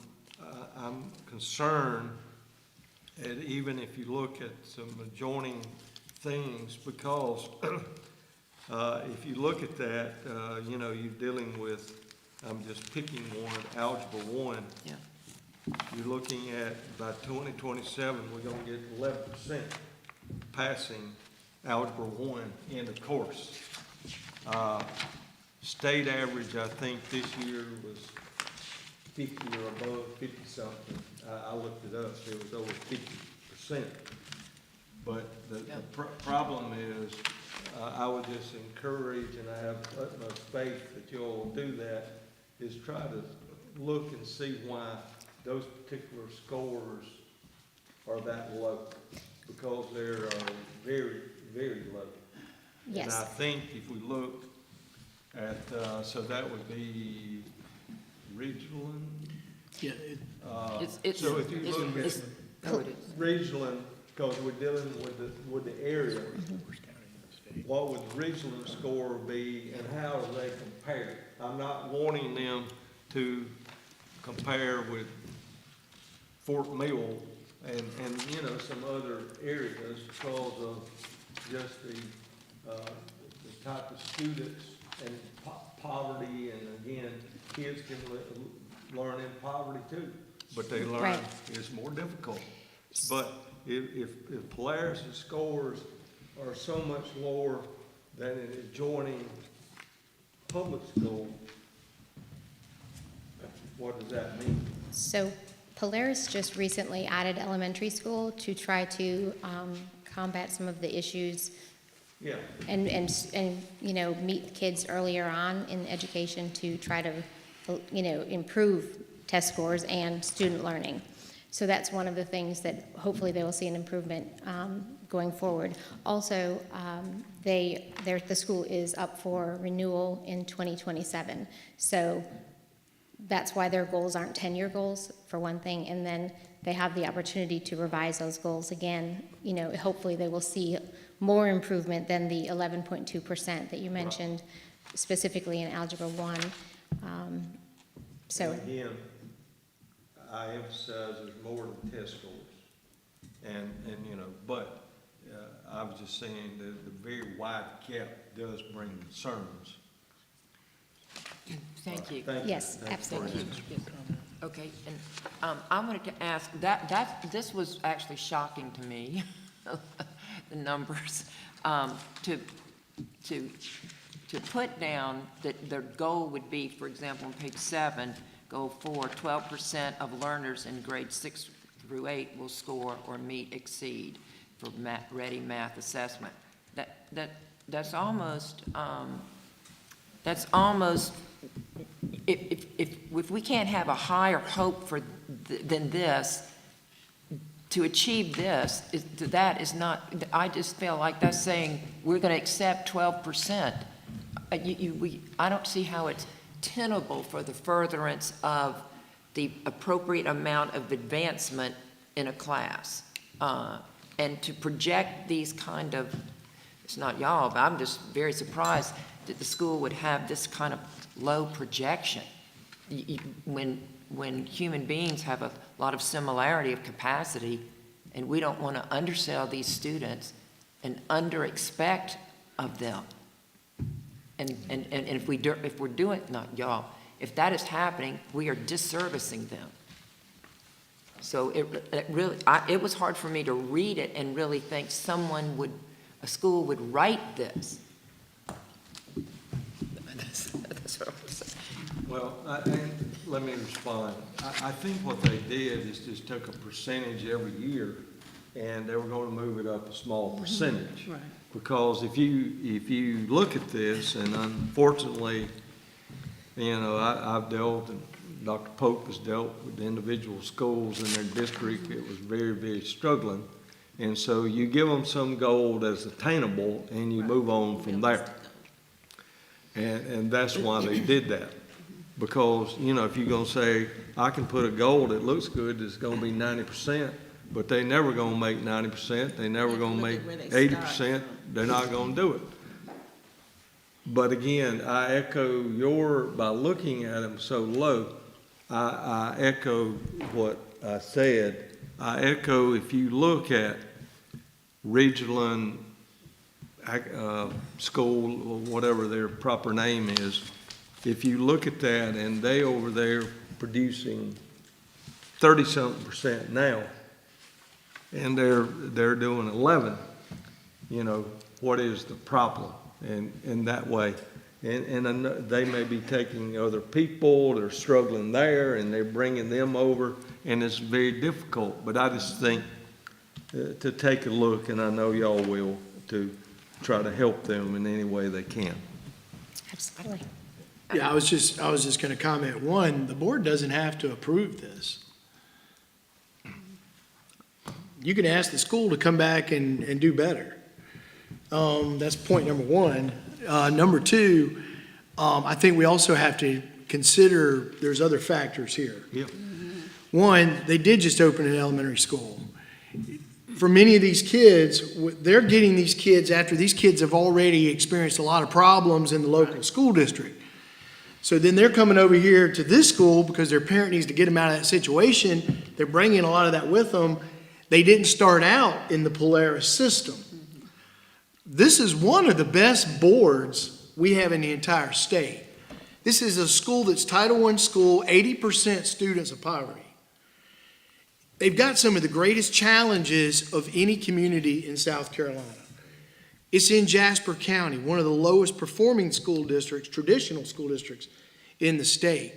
concerned that even if you look at some adjoining things, because if you look at that, you're dealing with, I'm just picking one, Algebra 1. Yeah. You're looking at, by 2027, we're gonna get 11% passing Algebra 1 end of course. State average, I think, this year was 50 or above, 50-something. I looked it up, it was over 50%. But the problem is, I would just encourage, and I have utmost faith that you all will do that, is try to look and see why those particular scores are that low, because they're very, very low. And I Yes. think if we look at, so that would be Ridgeland. Yeah, It's, So if you look at it's, oh, it is. Ridgeland, because we're dealing with the area, what would Ridgeland score be and how do they compare? I'm not wanting them to compare with Fort Mill and, you know, some other areas because of just the type of students and poverty, and again, kids can learn in poverty too, but they learn, Right. it's more difficult. But if Polaris' scores are so much lower than an adjoining public school, what does that mean? So Polaris just recently added elementary school to try to combat some of the issues Yeah, and, you know, meet kids earlier on in education to try to, you know, improve test scores and student learning. So that's one of the things that hopefully they will see an improvement going forward. Also, the school is up for renewal in 2027. So that's why their goals aren't 10-year goals, for one thing, and then they have the opportunity to revise those goals again. You know, hopefully they will see more improvement than the 11.2% that you mentioned, specifically in Algebra 1. So, and again, I emphasize there's more than test scores. And you know, but I was just saying that the very wide gap does bring concerns. Thank you. Thank you. yes, Thanks for absolutely. your answer. Okay, and I wanted to ask, this was actually shocking to me, the numbers, to put down that their goal would be, for example, on page 7, goal 4, 12% of learners in grades 6 through 8 will score or meet exceed for ready math assessment. That's almost, if we can't have a higher hope for than this, to achieve this, that is not, I just feel like that's saying we're going to accept 12%. I don't see how it's tenable for the furtherance of the appropriate amount of advancement in a class. And to project these kind of, it's not y'all, but I'm just very surprised that the school would have this kind of low projection. When human beings have a lot of similarity of capacity, and we don't want to undersell these students and under-expect of them. And if we're doing, not y'all, if that is happening, we are disservicing them. So it was hard for me to read it and really think a school would write this. That's what I'm saying. Well, and let me respond. I think what they did is just took a percentage every year, and they were going to move it up a small percentage. Right. Because if you look at this, and unfortunately, you know, I've dealt, and Dr. Pope has dealt with individual schools in their district. It was very, very struggling. And so you give them some goal that's attainable, and you move on from there. And that's why they did that. Because, you know, if you're gonna say, I can put a goal that looks good, that's gonna be 90%, but they never gonna make 90%, they never gonna make 80%, they're not gonna do it. But again, I echo by looking at them so low, I echo what I said. I echo, if you look at Ridgeland School, or whatever their proper name is, if you look at that, and they over there producing 30-something% now, and they're doing 11, you know, what is the problem? And that way, and I know they may be taking other people, they're struggling there, and they're bringing them over, and it's very difficult. But I just think to take a look, and I know y'all will, to try to help them in any way they can. Absolutely. Yeah, I was just going to comment. One, the board doesn't have to approve this. You can ask the school to come back and do better. That's point number one. Number two, I think we also have to consider there's other factors here. Yep. One, they did just open an elementary school. for many of these kids, they're getting these kids after these kids have already experienced a lot of problems in the local school district. So then they're coming over here to this school because their parent needs to get them out of that situation. They're bringing a lot of that with them. They didn't start out in the Polaris system. This is one of the best boards we have in the entire state. This is a school that's Title I school, 80% students of poverty. They've got some of the greatest challenges of any community in South Carolina. It's in Jasper County, one of the lowest performing school districts, traditional school districts in the state.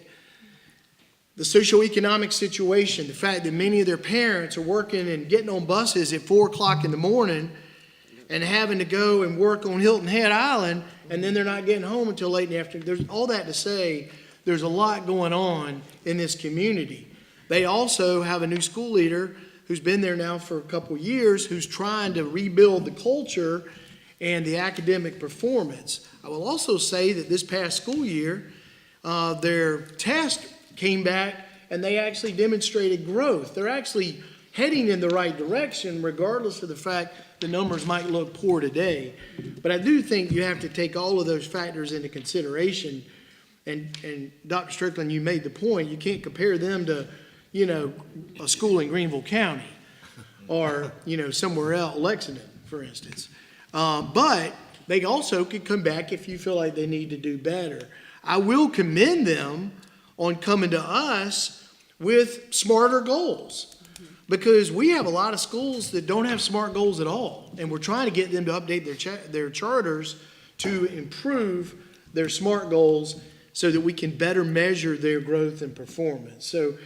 The socioeconomic situation, the fact that many of their parents are working and getting on buses at 4 o'clock in the morning and having to go and work on Hilton Head Island, and then they're not getting home until late in the afternoon. There's all that to say, there's a lot going on in this community. They also have a new school leader who's been there now for a couple years, who's trying to rebuild the culture and the academic performance. I will also say that this past school year, their test came back and they actually demonstrated growth. They're actually heading in the right direction, regardless of the fact the numbers might look poor today. But I do think you have to take all of those factors into consideration. And Dr. Strickland, you made the point, you can't compare them to, a school in Greenville County or, somewhere else, Lexington, for instance. But they also could come back if you feel like they need to do better. I will commend them on coming to us with smarter goals, because we have a lot of schools that don't have SMART goals at all, and we're trying to get them to update their charters to improve their SMART goals so that we can better measure their growth and performance. So,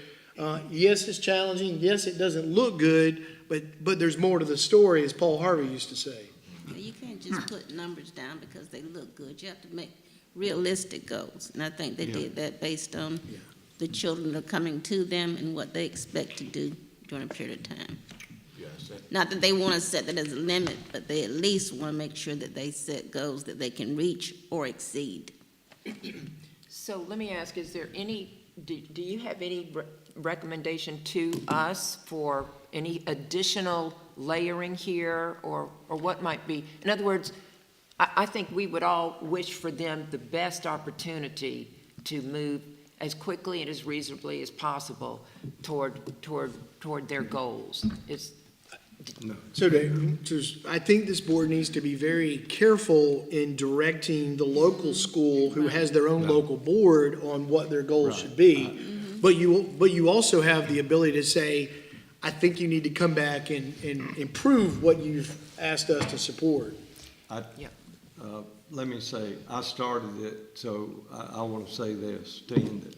yes, it's challenging. Yes, it doesn't look good, but there's more to the story, as Paul Harvey used to say. You can't just put numbers down because they look good. You have to make realistic goals. And I think they did that based on the children that are coming to them and what they expect to do during a period of time. Not that they want to set that as a limit, but they at least want to make sure that they set goals that they can reach or exceed. So let me ask, is there any, do you have any recommendation to us for any additional layering here, or what might be? In other words, I think we would all wish for them the best opportunity to move as quickly and as reasonably as possible toward their goals. I think this board needs to be very careful in directing the local school who has their own local board on what their goals should be. But you also have the ability to say, I think you need to come back and improve what you've asked us to support. Let me say, I started it, so I want to say this, Dean, that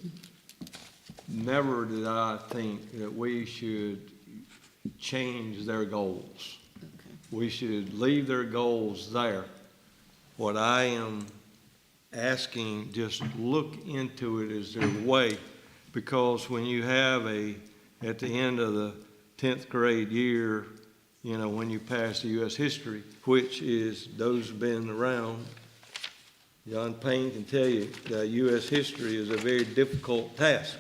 never did I think that we should change their goals. We should leave their goals there. What I am asking, just look into it as their way, because when you have at the end of the 10th grade year, when you pass the U.S. history, which is, those who've been around, John Payne can tell you that U.S. history is a very difficult task.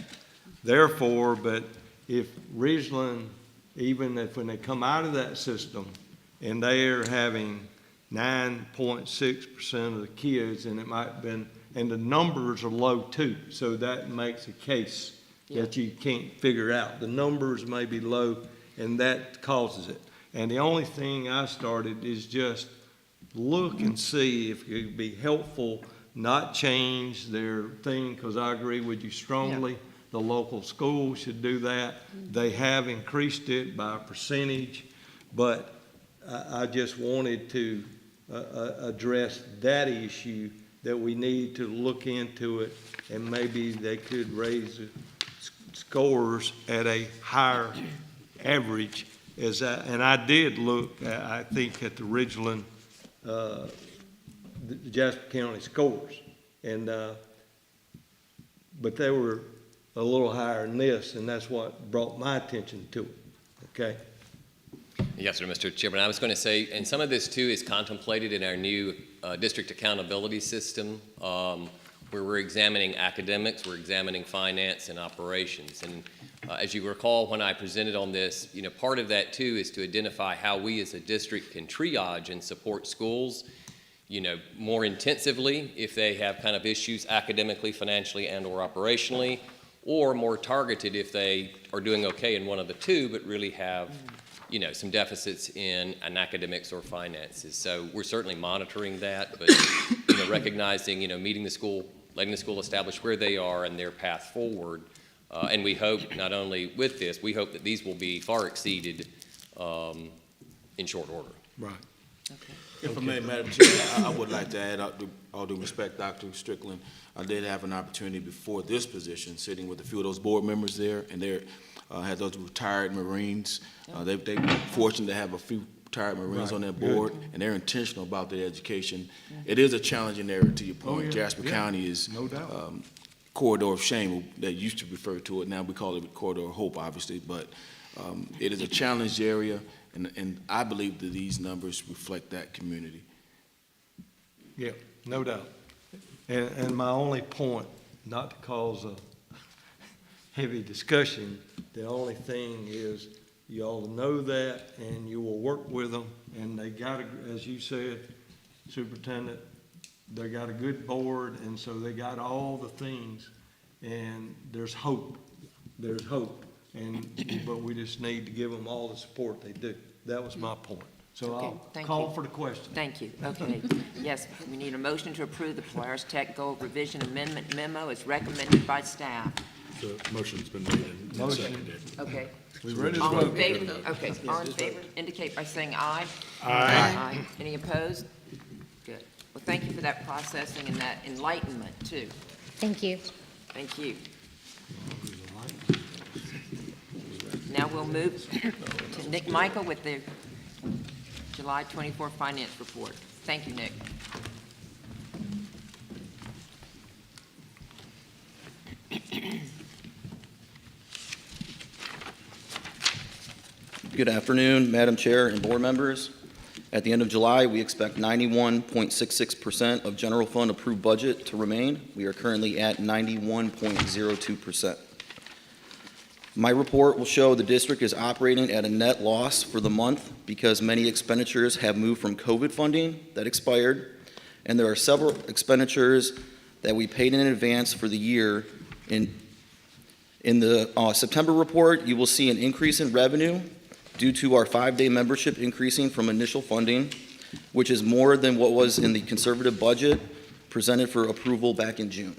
Therefore, but if Ridgeland, even if when they come out of that system and they are having 9.6% of the kids, and it might have been, and the numbers are low too, so that makes a case that you can't figure out. The numbers may be low, and that causes it. And the only thing I started is just look and see if it would be helpful, not change their thing, because I agree with you strongly. The local schools should do that. They have increased it by a percentage, but I just wanted to address that issue, that we need to look into it, and maybe they could raise the scores at a higher average. And I did look, I think, at the Ridgeland, the Jasper County scores, and but they were a little higher than this, and that's what brought my attention to it. Okay. Yes, sir, Mr. Chairman. I was going to say, and some of this too is contemplated in our new district accountability system, where we're examining academics, we're examining finance and operations. And As you recall, when I presented on this, part of that too is to identify how we as a district can triage and support schools, more intensively if they have kind of issues academically, financially, and/or operationally, or more targeted if they are doing okay in one of the two, but really have, some deficits in academics or finances. So we're certainly monitoring that, but, recognizing, meeting the school, letting the school establish where they are and their path forward. And we hope, not only with this, we hope that these will be far exceeded in short order. Right. Okay. If I may, Madam Chair, I would like to add, all due respect, Dr. Strickland, I did have an opportunity before this position, sitting with a few of those board members there, and they had those retired Marines. They fortunate to have a few retired Marines on their board, and they're intentional about their education. It is a challenging area, to your point. Jasper County is no doubt. Corridor of Shame. They used to refer to it. Now we call it Corridor of Hope, obviously, but it is a challenged area. And I believe that these numbers reflect that community. Yeah, no doubt. And my only point, not to cause a heavy discussion, the only thing is you all know that and you will work with them, and they got, as you said, Superintendent, they got a good board, and so they got all the things, and there's hope. There's hope. But we just need to give them all the support they do. That was my point. So Okay, I'll thank call you. for the question. Thank you. Okay. Yes, we need a motion to approve the Polaris Tech Goal Revision Amendment Memo as recommended by staff. The motion's been made and Motion. seconded. Okay. We ready to All in vote? favor? Okay, all in favor, indicate by saying aye. Aye. Any opposed? Good. Well, thank you for that processing and that enlightenment, too. Thank you. Thank you. Now we'll move to Nick Michael with the July 24 Finance Report. Thank you, Nick. Good afternoon, Madam Chair and board members. At the end of July, we expect 91.66% of general fund approved budget to remain. We are currently at 91.02%. My report will show the district is operating at a net loss for the month because many expenditures have moved from COVID funding that expired, and there are several expenditures that we paid in advance for the year. In the September report, you will see an increase in revenue due to our 5-day membership increasing from initial funding, which is more than what was in the conservative budget presented for approval back in June.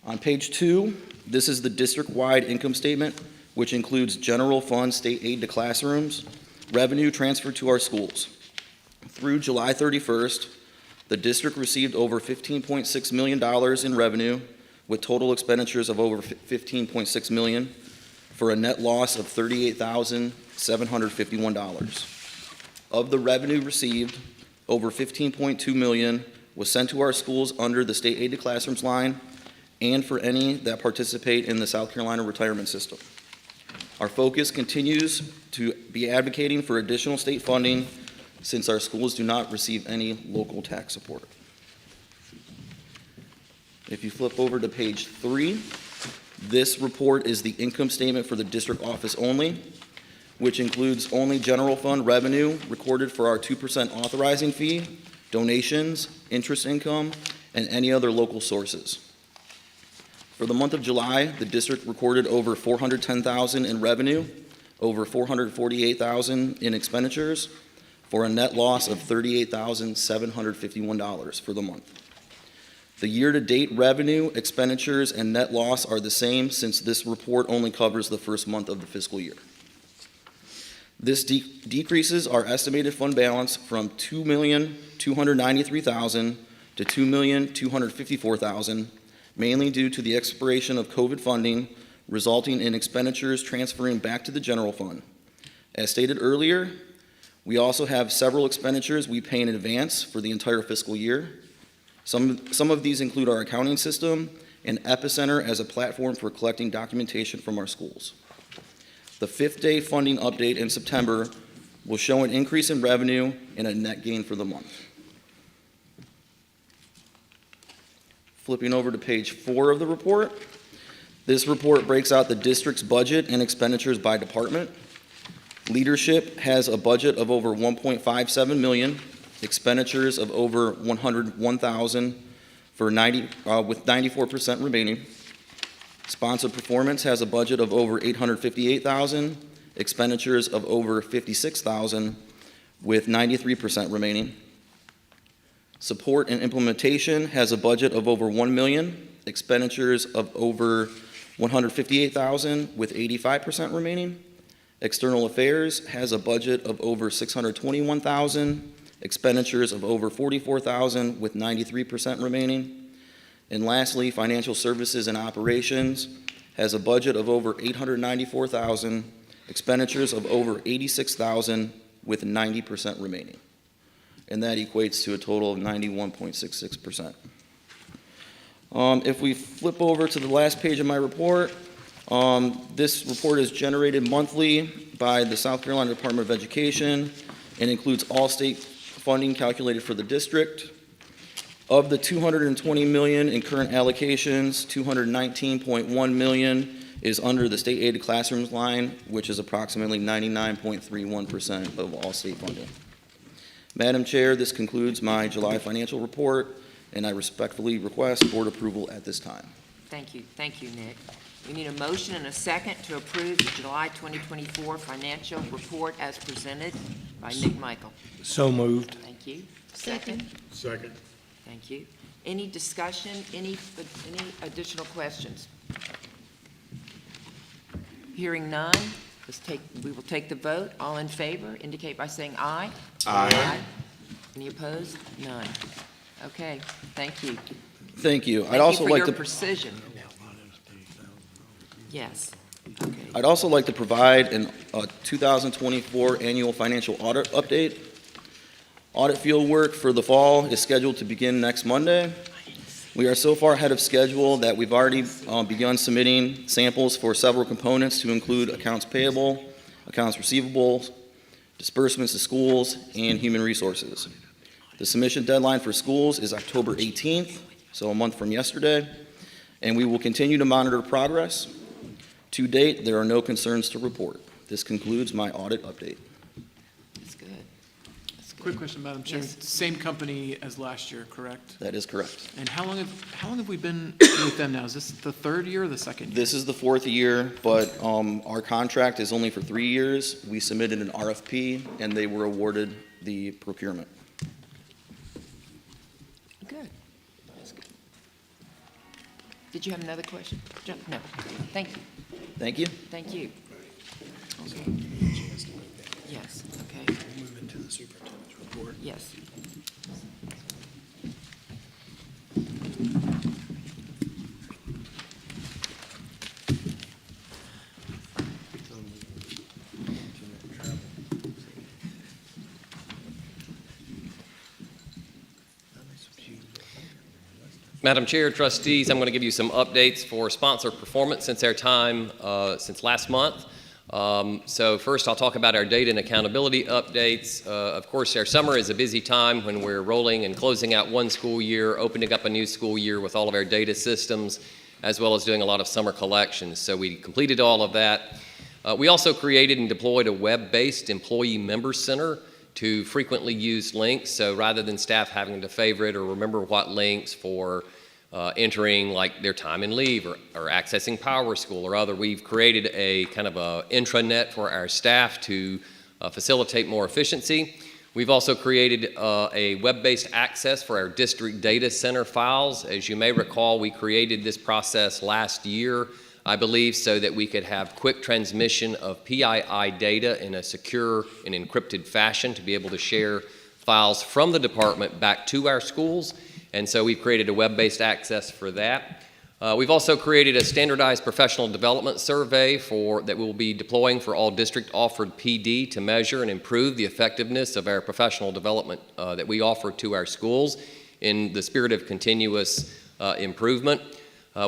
On page 2, this is the district-wide income statement, which includes general fund state aid to classrooms, revenue transferred to our schools. Through July 31st, the district received over $15.6 million in revenue, with total expenditures of over $15.6 million, for a net loss of $38,751. Of the revenue received, over $15.2 million was sent to our schools under the state aid to classrooms line and for any that participate in the South Carolina retirement system. Our focus continues to be advocating for additional state funding since our schools do not receive any local tax support. If you flip over to page 3, this report is the income statement for the district office only, which includes only general fund revenue recorded for our 2% authorizing fee, donations, interest income, and any other local sources. For the month of July, the district recorded over $410,000 in revenue, over $448,000 in expenditures, for a net loss of $38,751 for the month. The year-to-date revenue, expenditures, and net loss are the same since this report only covers the first month of the fiscal year. This decreases our estimated fund balance from $2,293,000 to $2,254,000, mainly due to the expiration of COVID funding, resulting in expenditures transferring back to the general fund. As stated earlier, we also have several expenditures we pay in advance for the entire fiscal year. Some of these include our accounting system and Epicenter as a platform for collecting documentation from our schools. The 5th-day funding update in September will show an increase in revenue and a net gain for the month. Flipping over to page 4 of the report, This report breaks out the district's budget and expenditures by department. Leadership has a budget of over $1.57 million, expenditures of over $101,000 with 94% remaining. Sponsor Performance has a budget of over $858,000, expenditures of over $56,000 with 93% remaining. Support and Implementation has a budget of over $1 million, expenditures of over $158,000 with 85% remaining. External Affairs has a budget of over $621,000, expenditures of over $44,000 with 93% remaining. And lastly, Financial Services and Operations has a budget of over $894,000, expenditures of over $86,000 with 90% remaining. And that equates to a total of 91.66%. If we flip over to the last page of my report, this report is generated monthly by the South Carolina Department of Education and includes all state funding calculated for the district. Of the $220 million in current allocations, $219.1 million is under the state aided classrooms line, which is approximately 99.31% of all state funding. Madam Chair, this concludes my July financial report, and I respectfully request board approval at this time. Thank you, Nick. We need a motion and a second to approve the July 2024 financial report as presented by Nick Michael. So moved. Thank you. Second. Second. Thank you. Any discussion, any additional questions? Hearing none, we will take the vote. All in favor indicate by saying aye. Aye. Any opposed? None. Okay, thank you. Thank you. Thank you for your precision. Yes. Okay. I'd also like to provide a 2024 annual financial audit update. Audit field work for the fall is scheduled to begin next Monday. We are so far ahead of schedule that we've already begun submitting samples for several components to include accounts payable, accounts receivable, disbursements to schools, and human resources. The submission deadline for schools is October 18th, so a month from yesterday, and we will continue to monitor progress. To date, there are no concerns to report. This concludes my audit update. That's good. That's good. Quick question, Madam Chair. Yes. Same company as last year, correct? That is correct. And how long have we been with them now? Is this the third year or the second year? This is the fourth year, but our contract is only for 3 years. We submitted an RFP, and they were awarded the procurement. Good. That's good. Did you have another question? No. Thank you. Thank you. Thank you. Okay. Yes, okay. Move into the superintendent's report. Yes. Madam Chair, trustees, I'm going to give you some updates for sponsor performance since our time, since last month. So first, I'll talk about our data and accountability updates. Of course, our summer is a busy time when we're rolling and closing out one school year, opening up a new school year with all of our data systems, as well as doing a lot of summer collections. So we completed all of that. We also created and deployed a web-based employee member center to frequently used links. So rather than staff having to favorite or remember what links for entering like their time and leave or accessing PowerSchool or other, we've created a kind of a intranet for our staff to facilitate more efficiency. We've also created a web-based access for our district data center files. As you may recall, we created this process last year, I believe, so that we could have quick transmission of PII data in a secure and encrypted fashion to be able to share files from the department back to our schools. And so we've created a web-based access for that. We've also created a standardized professional development survey that we'll be deploying for all district-offered PD to measure and improve the effectiveness of our professional development that we offer to our schools in the spirit of continuous improvement.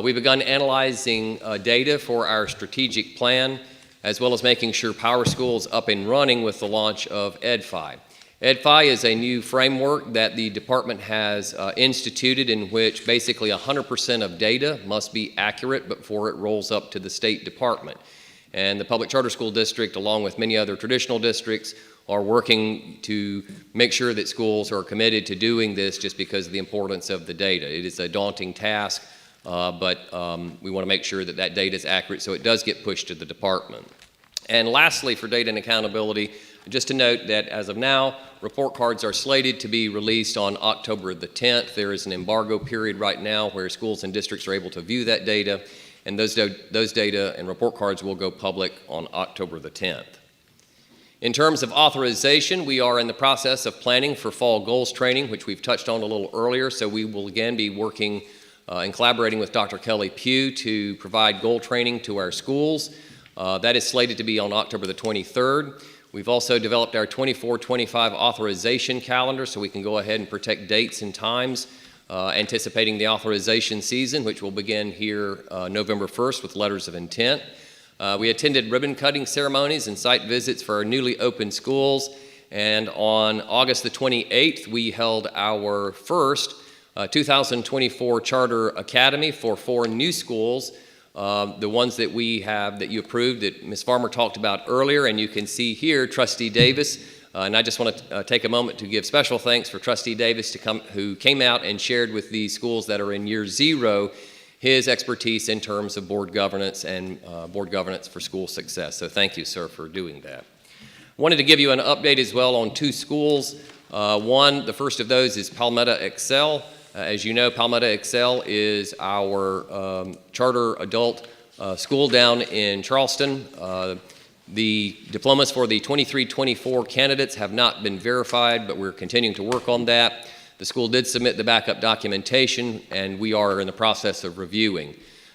We've begun analyzing data for our strategic plan, as well as making sure PowerSchool is up and running with the launch of EdFi. EdFi is a new framework that the department has instituted in which basically 100% of data must be accurate before it rolls up to the State Department. And the Public Charter School District, along with many other traditional districts, are working to make sure that schools are committed to doing this just because of the importance of the data. It is a daunting task, but we want to make sure that that data is accurate so it does get pushed to the department. And lastly, for data and accountability, just to note that as of now, report cards are slated to be released on October the 10th. There is an embargo period right now where schools and districts are able to view that data, and those data and report cards will go public on October the 10th. In terms of authorization, we are in the process of planning for fall goals training, which we've touched on a little earlier, so we will again be working and collaborating with Dr. Kelly Pugh to provide goal training to our schools. That is slated to be on October the 23rd. We've also developed our 24-25 authorization calendar so we can go ahead and protect dates and times, anticipating the authorization season, which will begin here November 1st with letters of intent. We attended ribbon cutting ceremonies and site visits for our newly opened schools, and on August the 28th, we held our first 2024 Charter Academy for 4 new schools. The ones that we have that you approved that Ms. Farmer talked about earlier, and you can see here Trustee Davis, and I just want to take a moment to give special thanks for Trustee Davis who came out and shared with these schools that are in year 0 his expertise in terms of board governance and board governance for school success. So thank you, sir, for doing that. Wanted to give you an update as well on 2 schools. The first of those is Palmetto Excel. As you know, Palmetto Excel is our charter adult school down in Charleston. The diplomas for the 23-24 candidates have not been verified, but we're continuing to work on that. The school did submit the backup documentation, and we are in the process of reviewing.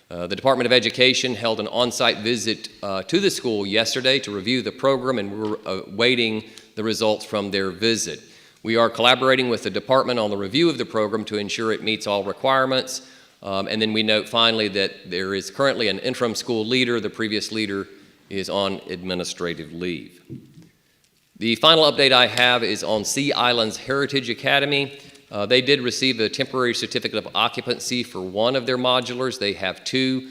The Department of Education held an on-site visit to the school yesterday to review the program, and we're awaiting the results from their visit. We are collaborating with the department on the review of the program to ensure it meets all requirements. And then we note finally that there is currently an interim school leader. The previous leader is on administrative leave. The final update I have is on Sea Islands Heritage Academy. They did receive a temporary certificate of occupancy for one of their modulars. They have 2.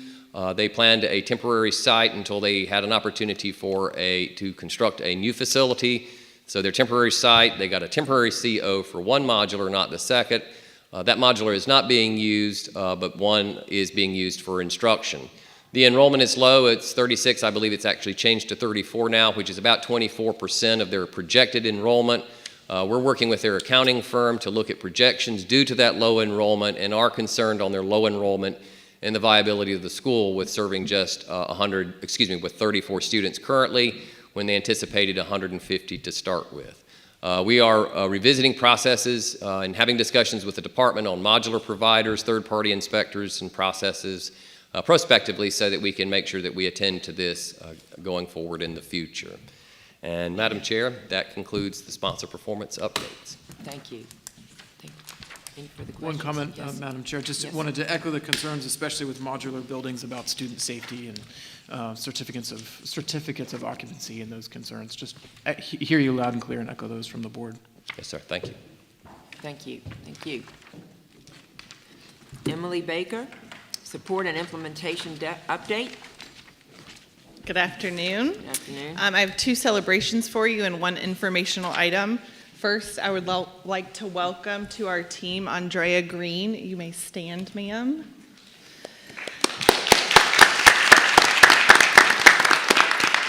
They planned a temporary site until they had an opportunity to construct a new facility. So their temporary site, they got a temporary CO for one modular, not the second. That modular is not being used, but one is being used for instruction. The enrollment is low. It's 36. I believe it's actually changed to 34 now, which is about 24% of their projected enrollment. We're working with their accounting firm to look at projections due to that low enrollment and are concerned on their low enrollment and the viability of the school with serving just with 34 students currently, when they anticipated 150 to start with. We are revisiting processes and having discussions with the department on modular providers, third-party inspectors, and processes prospectively so that we can make sure that we attend to this going forward in the future. And Madam Chair, that concludes the sponsor performance updates. Thank you. Any further questions? One comment, Yes. Madam Chair, just Yes. wanted to echo the concerns, especially with modular buildings, about student safety and certificates of occupancy and those concerns. Just hear you loud and clear and echo those from the board. Yes, sir. Thank you. Thank you. Thank you. Emily Baker, support and implementation update. Good afternoon. Good afternoon. I have 2 celebrations for you and 1 informational item. First, I would like to welcome to our team Andrea Green. You may stand, ma'am.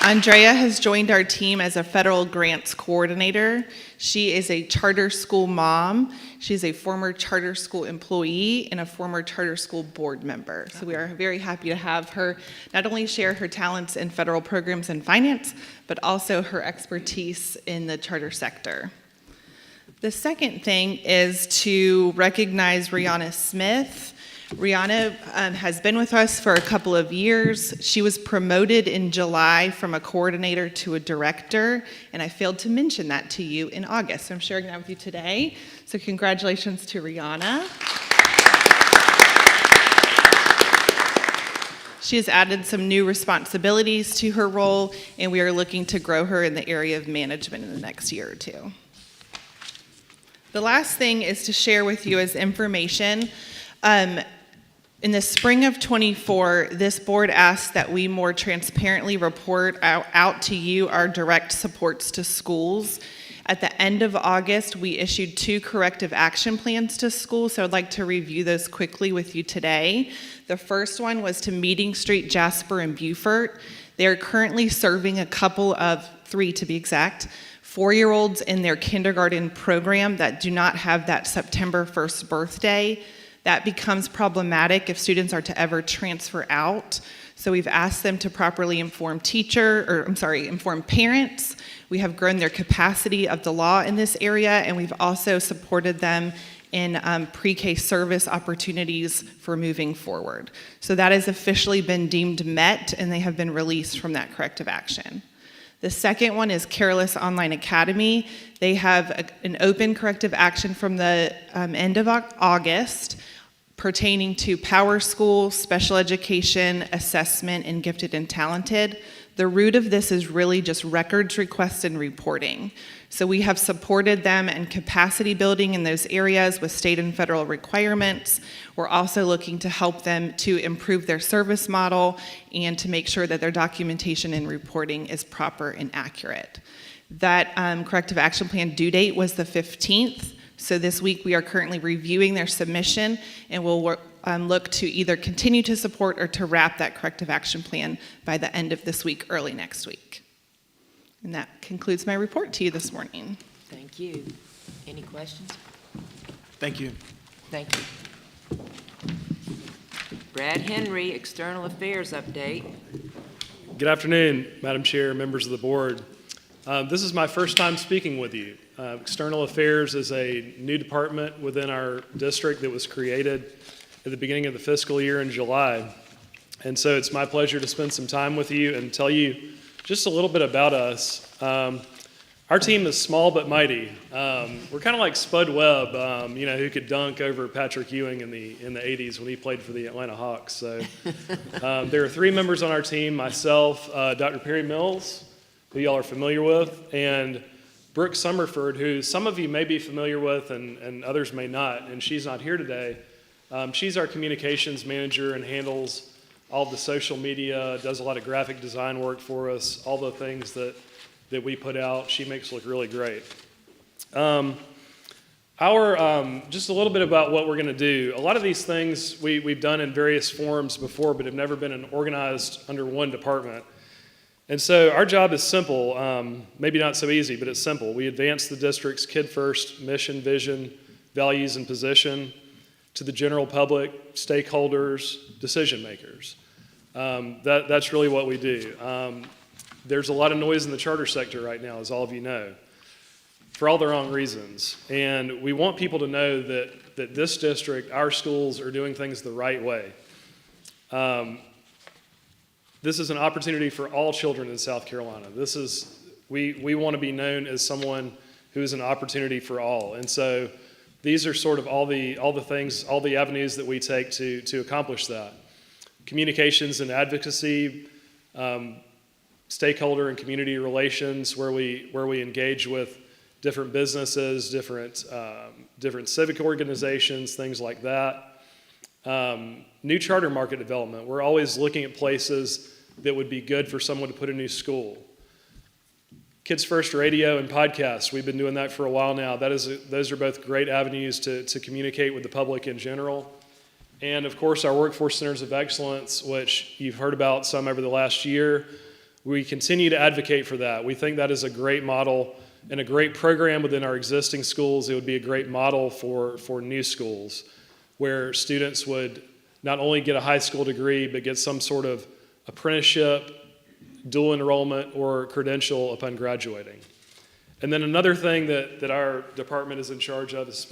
Andrea has joined our team as a federal grants coordinator. She is a charter school mom. She's a former charter school employee and a former charter school board member. So we are very happy to have her not only share her talents in federal programs and finance, but also her expertise in the charter sector. The second thing is to recognize Rihanna Smith. Rihanna has been with us for a couple of years. She was promoted in July from a coordinator to a director, and I failed to mention that to you in August. So I'm sharing that with you today. So congratulations to Rihanna. She has added some new responsibilities to her role, and we are looking to grow her in the area of management in the next year or 2. The last thing is to share with you as information. In the spring of '24, this board asked that we more transparently report out to you our direct supports to schools. At the end of August, we issued 2 corrective action plans to schools, so I'd like to review those quickly with you today. The first one was to Meeting Street, Jasper, and Beaufort. They are currently serving a couple of, 3 to be exact, 4-year-olds in their kindergarten program that do not have that September 1st birthday. That becomes problematic if students are to ever transfer out. So we've asked them to properly inform inform parents. We have grown their capacity of the law in this area, and we've also supported them in pre-K service opportunities for moving forward. So that has officially been deemed met, and they have been released from that corrective action. The second one is Careless Online Academy. They have an open corrective action from the end of August pertaining to Power School, special education, assessment, and gifted and talented. The root of this is really just records requests and reporting. So we have supported them in capacity building in those areas with state and federal requirements. We're also looking to help them to improve their service model and to make sure that their documentation and reporting is proper and accurate. That corrective action plan due date was the 15th. So this week we are currently reviewing their submission, and we'll look to either continue to support or to wrap that corrective action plan by the end of this week, early next week. And that concludes my report to you this morning. Thank you. Any questions? Thank you. Thank you. Brad Henry, External Affairs update. Good afternoon, Madam Chair, members of the board. This is my first time speaking with you. External Affairs is a new department within our district that was created at the beginning of the fiscal year in July. And so it's my pleasure to spend some time with you and tell you just a little bit about us. Our team is small but mighty. We're kind of like Spud Webb, who could dunk over Patrick Ewing in the 80s when he played for the Atlanta Hawks. So there are 3 members on our team, myself, Dr. Perry Mills, who y'all are familiar with, and Brooke Summerford, who some of you may be familiar with and others may not, and she's not here today. She's our communications manager and handles all the social media, does a lot of graphic design work for us, all the things that we put out. She makes look really great. Just a little bit about what we're going to do. A lot of these things we've done in various forms before, but have never been organized under one department. And so our job is simple, maybe not so easy, but it's simple. We advance the district's Kid First mission, vision, values, and position to the general public, stakeholders, decision makers. That's really what we do. There's a lot of noise in the charter sector right now, as all of you know, for all the wrong reasons. And we want people to know that this district, our schools, are doing things the right way. This is an opportunity for all children in South Carolina. We want to be known as someone who is an opportunity for all. And so these are sort of all the things, all the avenues that we take to accomplish that. Communications and advocacy, stakeholder and community relations, where we engage with different businesses, different civic organizations, things like that. New charter market development. We're always looking at places that would be good for someone to put a new school. Kids First Radio and podcasts. We've been doing that for a while now. Those are both great avenues to communicate with the public in general. And of course, our Workforce Centers of Excellence, which you've heard about some over the last year. We continue to advocate for that. We think that is a great model and a great program within our existing schools. It would be a great model for new schools, where students would not only get a high school degree, but get some sort of apprenticeship, dual enrollment, or credential upon graduating. And then another thing that our department is in charge of is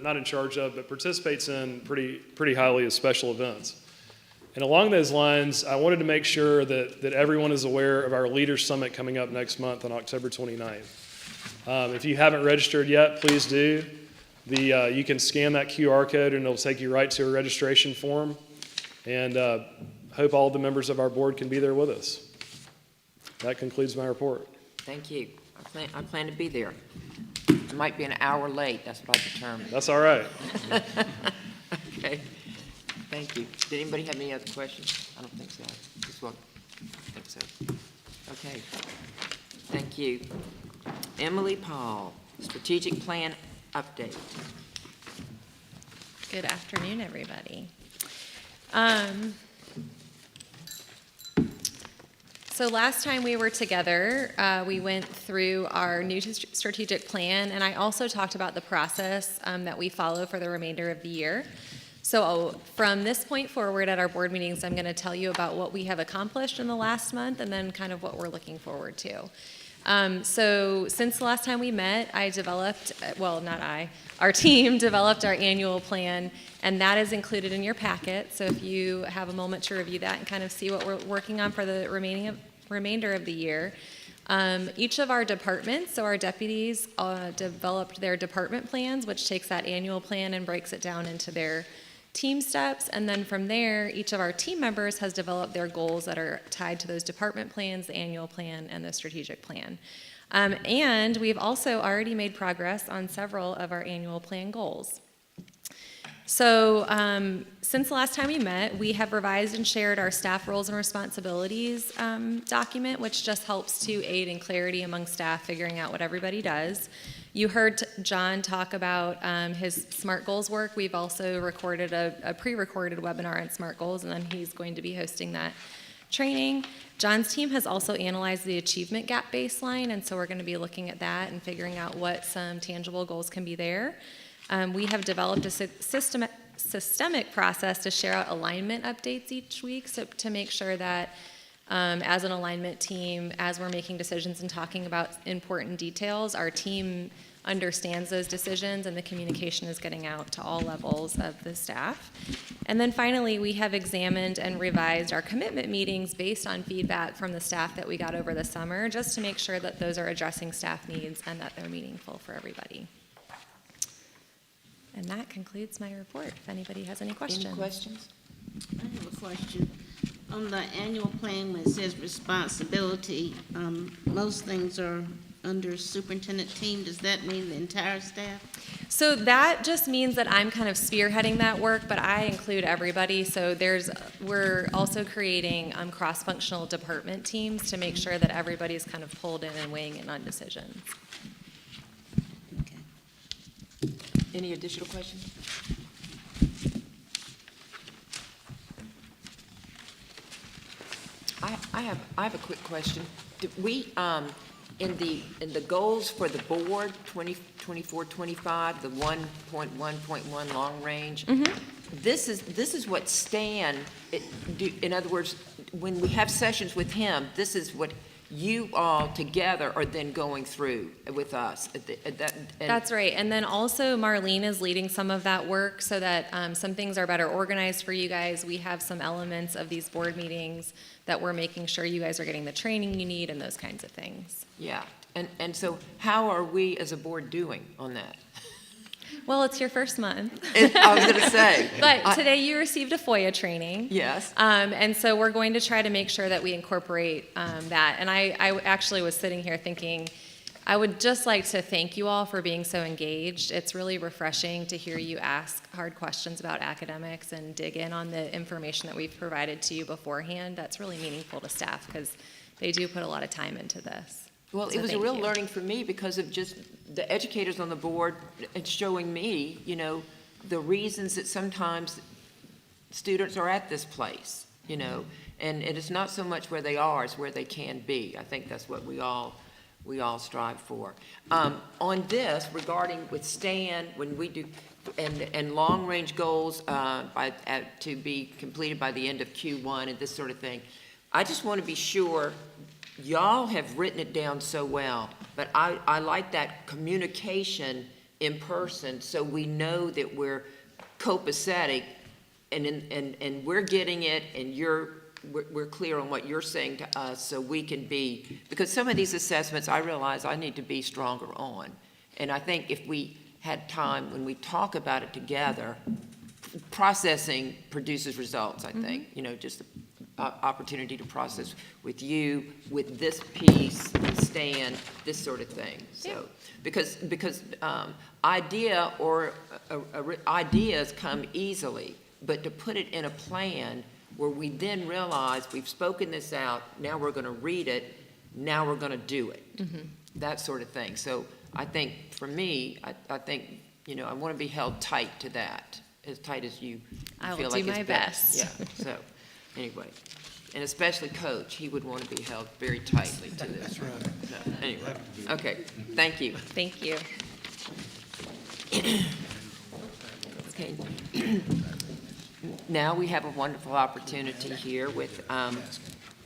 not in charge of, but participates in pretty highly is special events. And along those lines, I wanted to make sure that everyone is aware of our Leaders Summit coming up next month on October 29th. If you haven't registered yet, please do. You can scan that QR code and it'll take you right to a registration form. And hope all the members of our board can be there with us. That concludes my report. Thank you. I plan to be there. It might be an hour late, that's what I determined. That's all right. Okay, thank you. Did anybody have any other questions? I don't think so. Just one. I think so. Okay, thank you. Emily Paul, strategic plan update. Good afternoon, everybody. So last time we were together, we went through our new strategic plan, and I also talked about the process that we follow for the remainder of the year. So from this point forward at our board meetings, I'm going to tell you about what we have accomplished in the last month and then kind of what we're looking forward to. So since the last time we met, I developed, well, not I, our team developed our annual plan, and that is included in your packet. So if you have a moment to review that and kind of see what we're working on for the remainder of the year. Each of our departments, so our deputies developed their department plans, which takes that annual plan and breaks it down into their team steps. And then from there, each of our team members has developed their goals that are tied to those department plans, the annual plan, and the strategic plan. And we've also already made progress on several of our annual plan goals. So since the last time we met, we have revised and shared our staff roles and responsibilities document, which just helps to aid in clarity among staff figuring out what everybody does. You heard John talk about his SMART Goals work. We've also recorded a pre-recorded webinar on SMART Goals, and then he's going to be hosting that training. John's team has also analyzed the achievement gap baseline, and so we're going to be looking at that and figuring out what some tangible goals can be there. We have developed a systemic process to share out alignment updates each week, so to make sure that as an alignment team, as we're making decisions and talking about important details, our team understands those decisions and the communication is getting out to all levels of the staff. And then finally, we have examined and revised our commitment meetings based on feedback from the staff that we got over the summer, just to make sure that those are addressing staff needs and that they're meaningful for everybody. And that concludes my report, if anybody has any questions. Any questions? I have a question. On the annual plan, when it says responsibility, most things are under superintendent team. Does that mean the entire staff? So that just means that I'm kind of spearheading that work, but I include everybody. So we're also creating cross-functional department teams to make sure that everybody's kind of pulled in and weighing in on decisions. Any additional questions? I have a quick question. Did we, in the goals for the board, 2024-25, the 1.1.1 long range, this is what Stan, in other words, when we have sessions with him, this is what you all together are then going through with us. That's right. And then also Marlene is leading some of that work so that some things are better organized for you guys. We have some elements of these board meetings that we're making sure you guys are getting the training you need and those kinds of things. Yeah. And so how are we as a board doing on that? Well, it's your first month. I was going to say. But today you received a FOIA training. Yes. And so we're going to try to make sure that we incorporate that. And I actually was sitting here thinking, I would just like to thank you all for being so engaged. It's really refreshing to hear you ask hard questions about academics and dig in on the information that we've provided to you beforehand. That's really meaningful to staff because they do put a lot of time into this. Well, So it was a thank real you. learning for me because of just the educators on the board and showing me, the reasons that sometimes students are at this place, and it is not so much where they are, it's where they can be. I think that's what we all strive for. On this, regarding with Stan, when we do, and long-range goals to be completed by the end of Q1 and this sort of thing, I just want to be sure. Y'all have written it down so well, but I like that communication in person so we know that we're copacetic and we're getting it and we're clear on what you're saying to us so we can be, because some of these assessments I realize I need to be stronger on. And I think if we had time when we talk about it together, processing produces results, I think, just opportunity to process with you, with this piece, with Stan, this sort of thing. So, because ideas come easily, but to put it in a plan where we then realize we've spoken this out, now we're going to read it, now we're going to do it. That sort of thing. So I think, for me, I think, I want to be held tight to that, as tight as you I will feel do like my it's best. Yeah, so, anyway. And especially Coach, he would want to be held very tightly to this. So, anyway, okay, thank you. Thank you. Okay. Now we have a wonderful opportunity here with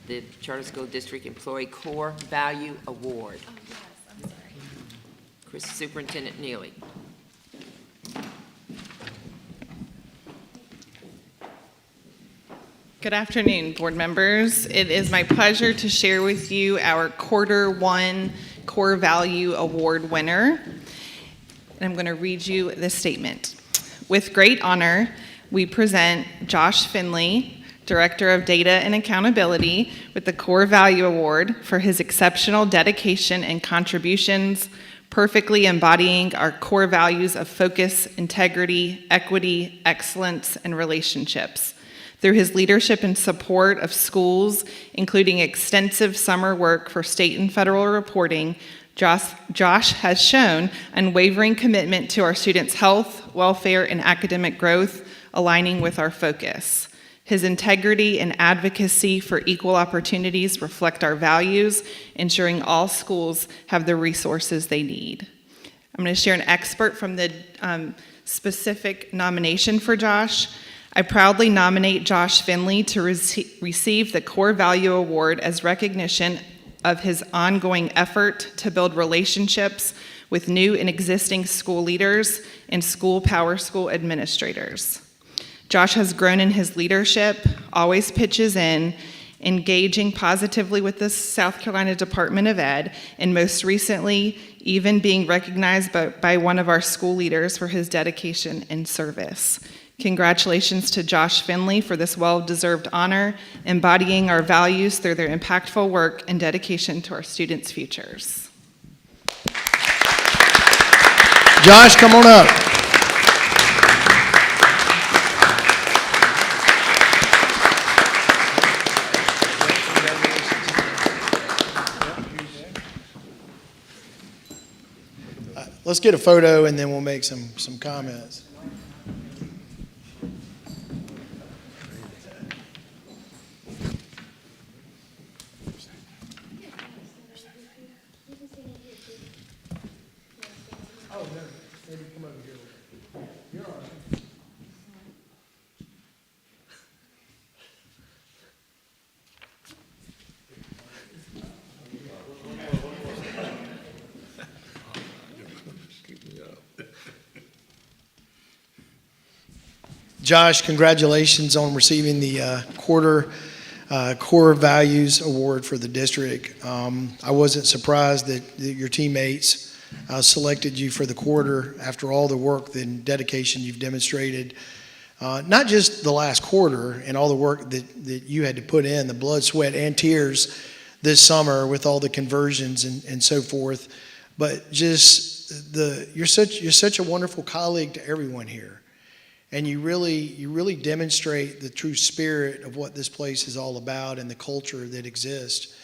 the Charter School District Employee Core Value Award. Oh, yes, I'm sorry. Chris, Superintendent Neely. Good afternoon, board members. It is my pleasure to share with you our Q1 Core Value Award winner. And I'm going to read you this statement. With great honor, we present Josh Finley, Director of Data and Accountability, with the Core Value Award for his exceptional dedication and contributions, perfectly embodying our core values of focus, integrity, equity, excellence, and relationships. Through his leadership and support of schools, including extensive summer work for state and federal reporting, Josh has shown unwavering commitment to our students' health, welfare, and academic growth, aligning with our focus. His integrity and advocacy for equal opportunities reflect our values, ensuring all schools have the resources they need. I'm going to share an excerpt from the specific nomination for Josh. I proudly nominate Josh Finley to receive the Core Value Award as recognition of his ongoing effort to build relationships with new and existing school leaders and school power school administrators. Josh has grown in his leadership, always pitches in, engaging positively with the South Carolina Department of Ed, and most recently, even being recognized by one of our school leaders for his dedication and service. Congratulations to Josh Finley for this well-deserved honor, embodying our values through their impactful work and dedication to our students' futures. Josh, come on up. Let's get a photo and then we'll make some comments. Josh, congratulations on receiving the Core Values Award for the district. I wasn't surprised that your teammates selected you for the quarter after all the work and dedication you've demonstrated. Not just the last quarter and all the work that you had to put in, the blood, sweat, and tears this summer with all the conversions and so forth, but just you're such a wonderful colleague to everyone here. And you really demonstrate the true spirit of what this place is all about and the culture that exists.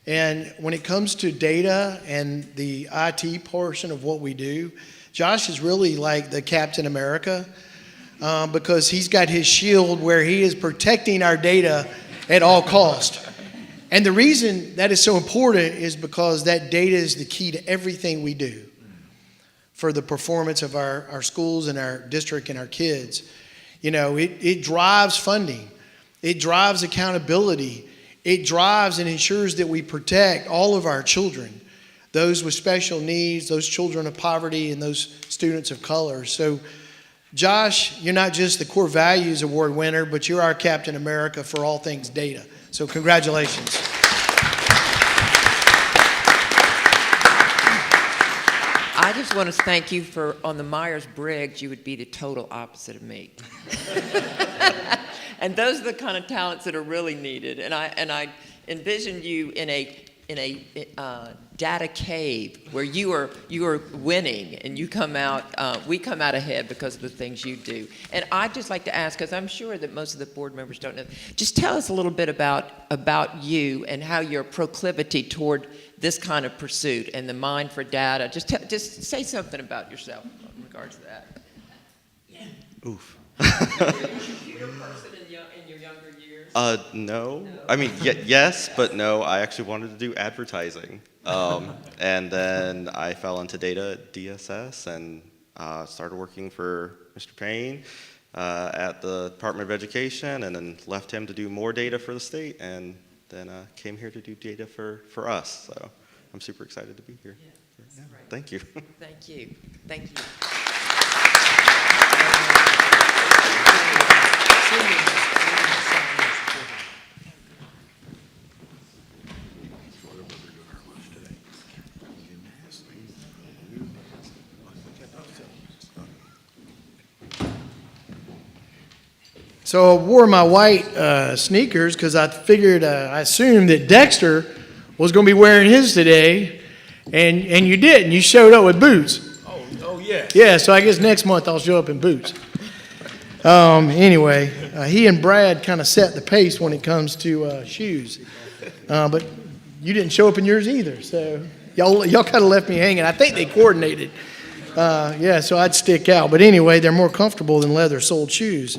And when it comes to data and the IT portion of what we do, Josh is really like the Captain America because he's got his shield where he is protecting our data at all cost. And the reason that is so important is because that data is the key to everything we do for the performance of our schools and our district and our kids. You know, it drives funding. It drives accountability. It drives and ensures that we protect all of our children, those with special needs, those children of poverty, and those students of color. So, Josh, you're not just the Core Values Award winner, but you're our Captain America for all things data. So congratulations. I just want to thank you for, on the Myers-Briggs, you would be the total opposite of me. And those are the kind of talents that are really needed. And I envision you in a data cave where you are winning, and you come out. We come out ahead because of the things you do. And I'd just like to ask, because I'm sure that most of the board members don't know, just tell us a little bit about you and how your proclivity toward this kind of pursuit and the mind for data. Just say something about yourself in regards to that. Oof. Were you a computer person in your younger years? No. I mean, yes, but no. I actually wanted to do advertising. And then I fell into data at DSS and started working for Mr. Payne at the Department of Education, and then left him to do more data for the state, and then came here to do data for us. So I'm super excited to be here. Yeah, thank you. Thank you. Thank you. So I wore my white sneakers because I figured, I assumed that Dexter was going to be wearing his today, and you didn't. You showed up with boots. Oh yeah. Yeah, so I guess next month I'll show up in boots. Anyway, he and Brad kind of set the pace when it comes to shoes. But you didn't show up in yours either, so y'all kind of left me hanging. I think they coordinated. Yeah, so I'd stick out. But anyway, they're more comfortable than leather-soled shoes.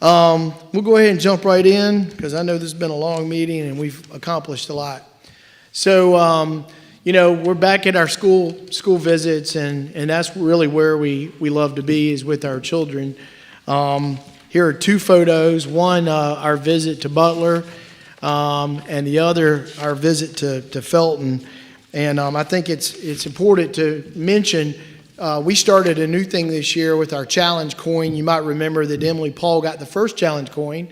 We'll go ahead and jump right in because I know this has been a long meeting and we've accomplished a lot. So, we're back at our school visits, and that's really where we love to be, is with our children. Here are two photos. One, our visit to Butler, and the other, our visit to Felton. And I think it's important to mention we started a new thing this year with our challenge coin. You might remember that Emily Paul got the first challenge coin,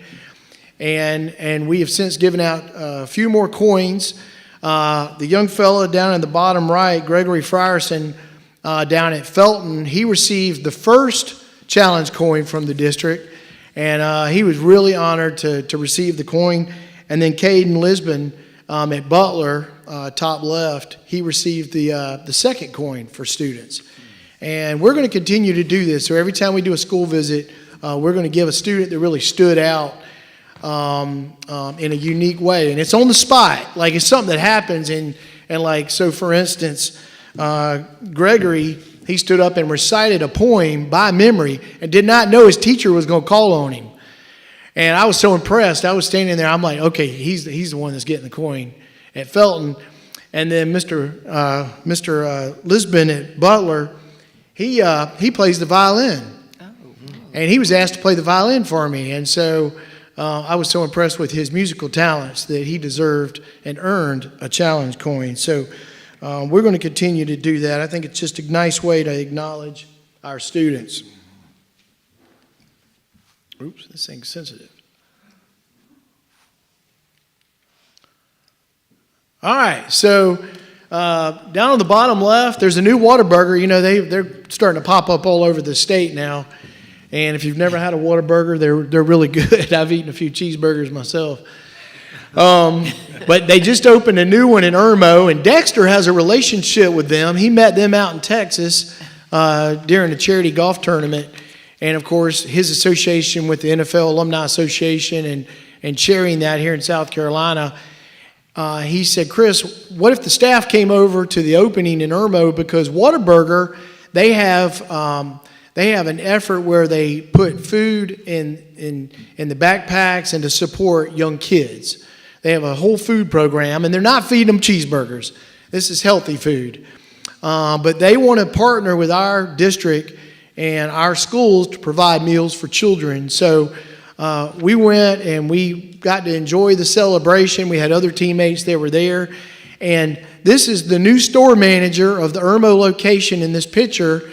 and we have since given out a few more coins. The young fella down in the bottom right, Gregory Frierson, down at Felton, he received the first challenge coin from the district, and he was really honored to receive the coin. And then Caden Lisbon at Butler, top left, he received the second coin for students. And we're going to continue to do this. So every time we do a school visit, we're going to give a student that really stood out in a unique way. And it's on the spot. Like, it's something that happens. And like, so for instance, Gregory, he stood up and recited a poem by memory and did not know his teacher was going to call on him. And I was so impressed. I was standing there. I'm like, okay, he's the one that's getting the coin at Felton. And then Mr. Lisbon at Butler, he plays the violin. And he was asked to play the violin for me. And so I was so impressed with his musical talents that he deserved and earned a challenge coin. So we're going to continue to do that. I think it's just a nice way to acknowledge our students. Oops, this thing's sensitive. All right, so down on the bottom left, there's a new Whataburger. They're starting to pop up all over the state now. And if you've never had a Whataburger, they're really good. I've eaten a few cheeseburgers myself. But they just opened a new one in Irmo, and Dexter has a relationship with them. He met them out in Texas during a charity golf tournament. And, of course, his association with the NFL Alumni Association and chairing that here in South Carolina, he said, Chris, what if the staff came over to the opening in Irmo, because Whataburger, they have an effort where they put food in the backpacks and to support young kids. They have a whole food program, and they're not feeding them cheeseburgers. This is healthy food. But they want to partner with our district and our schools to provide meals for children. So we went and we got to enjoy the celebration. We had other teammates that were there. And this is the new store manager of the Irmo location in this picture.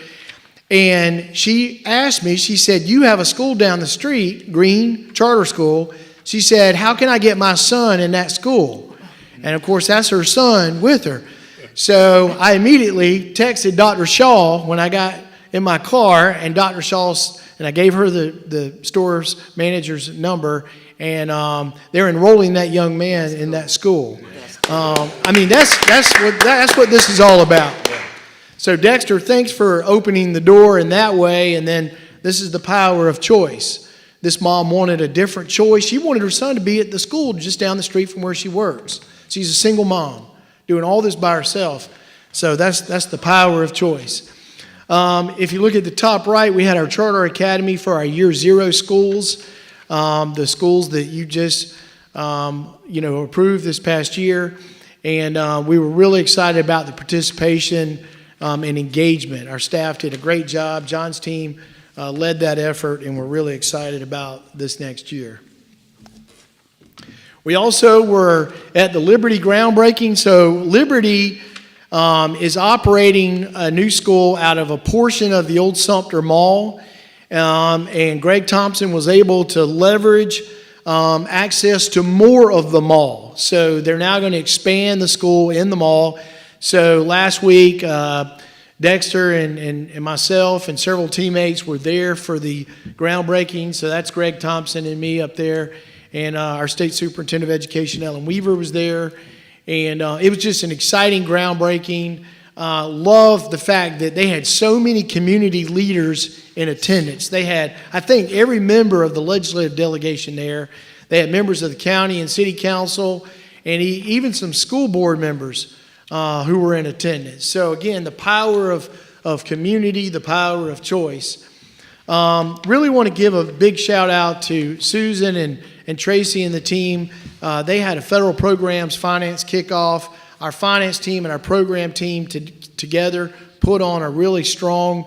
And she asked me, she said, you have a school down the street, Green Charter School. She said, how can I get my son in that school? And of course, that's her son with her. So I immediately texted Dr. Shaw when I got in my car, and Dr. Shaw and I gave her the store's manager's number, and they're enrolling that young man in that school. I mean, that's what this is all about. So Dexter, thanks for opening the door in that way, and then this is the power of choice. This mom wanted a different choice. She wanted her son to be at the school just down the street from where she works. She's a single mom doing all this by herself. So that's the power of choice. If you look at the top right, we had our charter academy for our year 0 schools, the schools that you just approved this past year. And we were really excited about the participation and engagement. Our staff did a great job. John's team led that effort, and we're really excited about this next year. We also were at the Liberty groundbreaking. So Liberty is operating a new school out of a portion of the old Sumter Mall, and Greg Thompson was able to leverage access to more of the mall. So they're now going to expand the school in the mall. So last week, Dexter and myself and several teammates were there for the groundbreaking. So that's Greg Thompson and me up there. And our State Superintendent of Education, Ellen Weaver, was there. And it was just an exciting groundbreaking. Loved the fact that they had so many community leaders in attendance. They had, I think, every member of the legislative delegation there. They had members of the county and city council, and even some school board members who were in attendance. So again, the power of community, the power of choice. Really want to give a big shout out to Susan and Tracy and the team. They had a federal programs finance kickoff. Our finance team and our program team together put on a really strong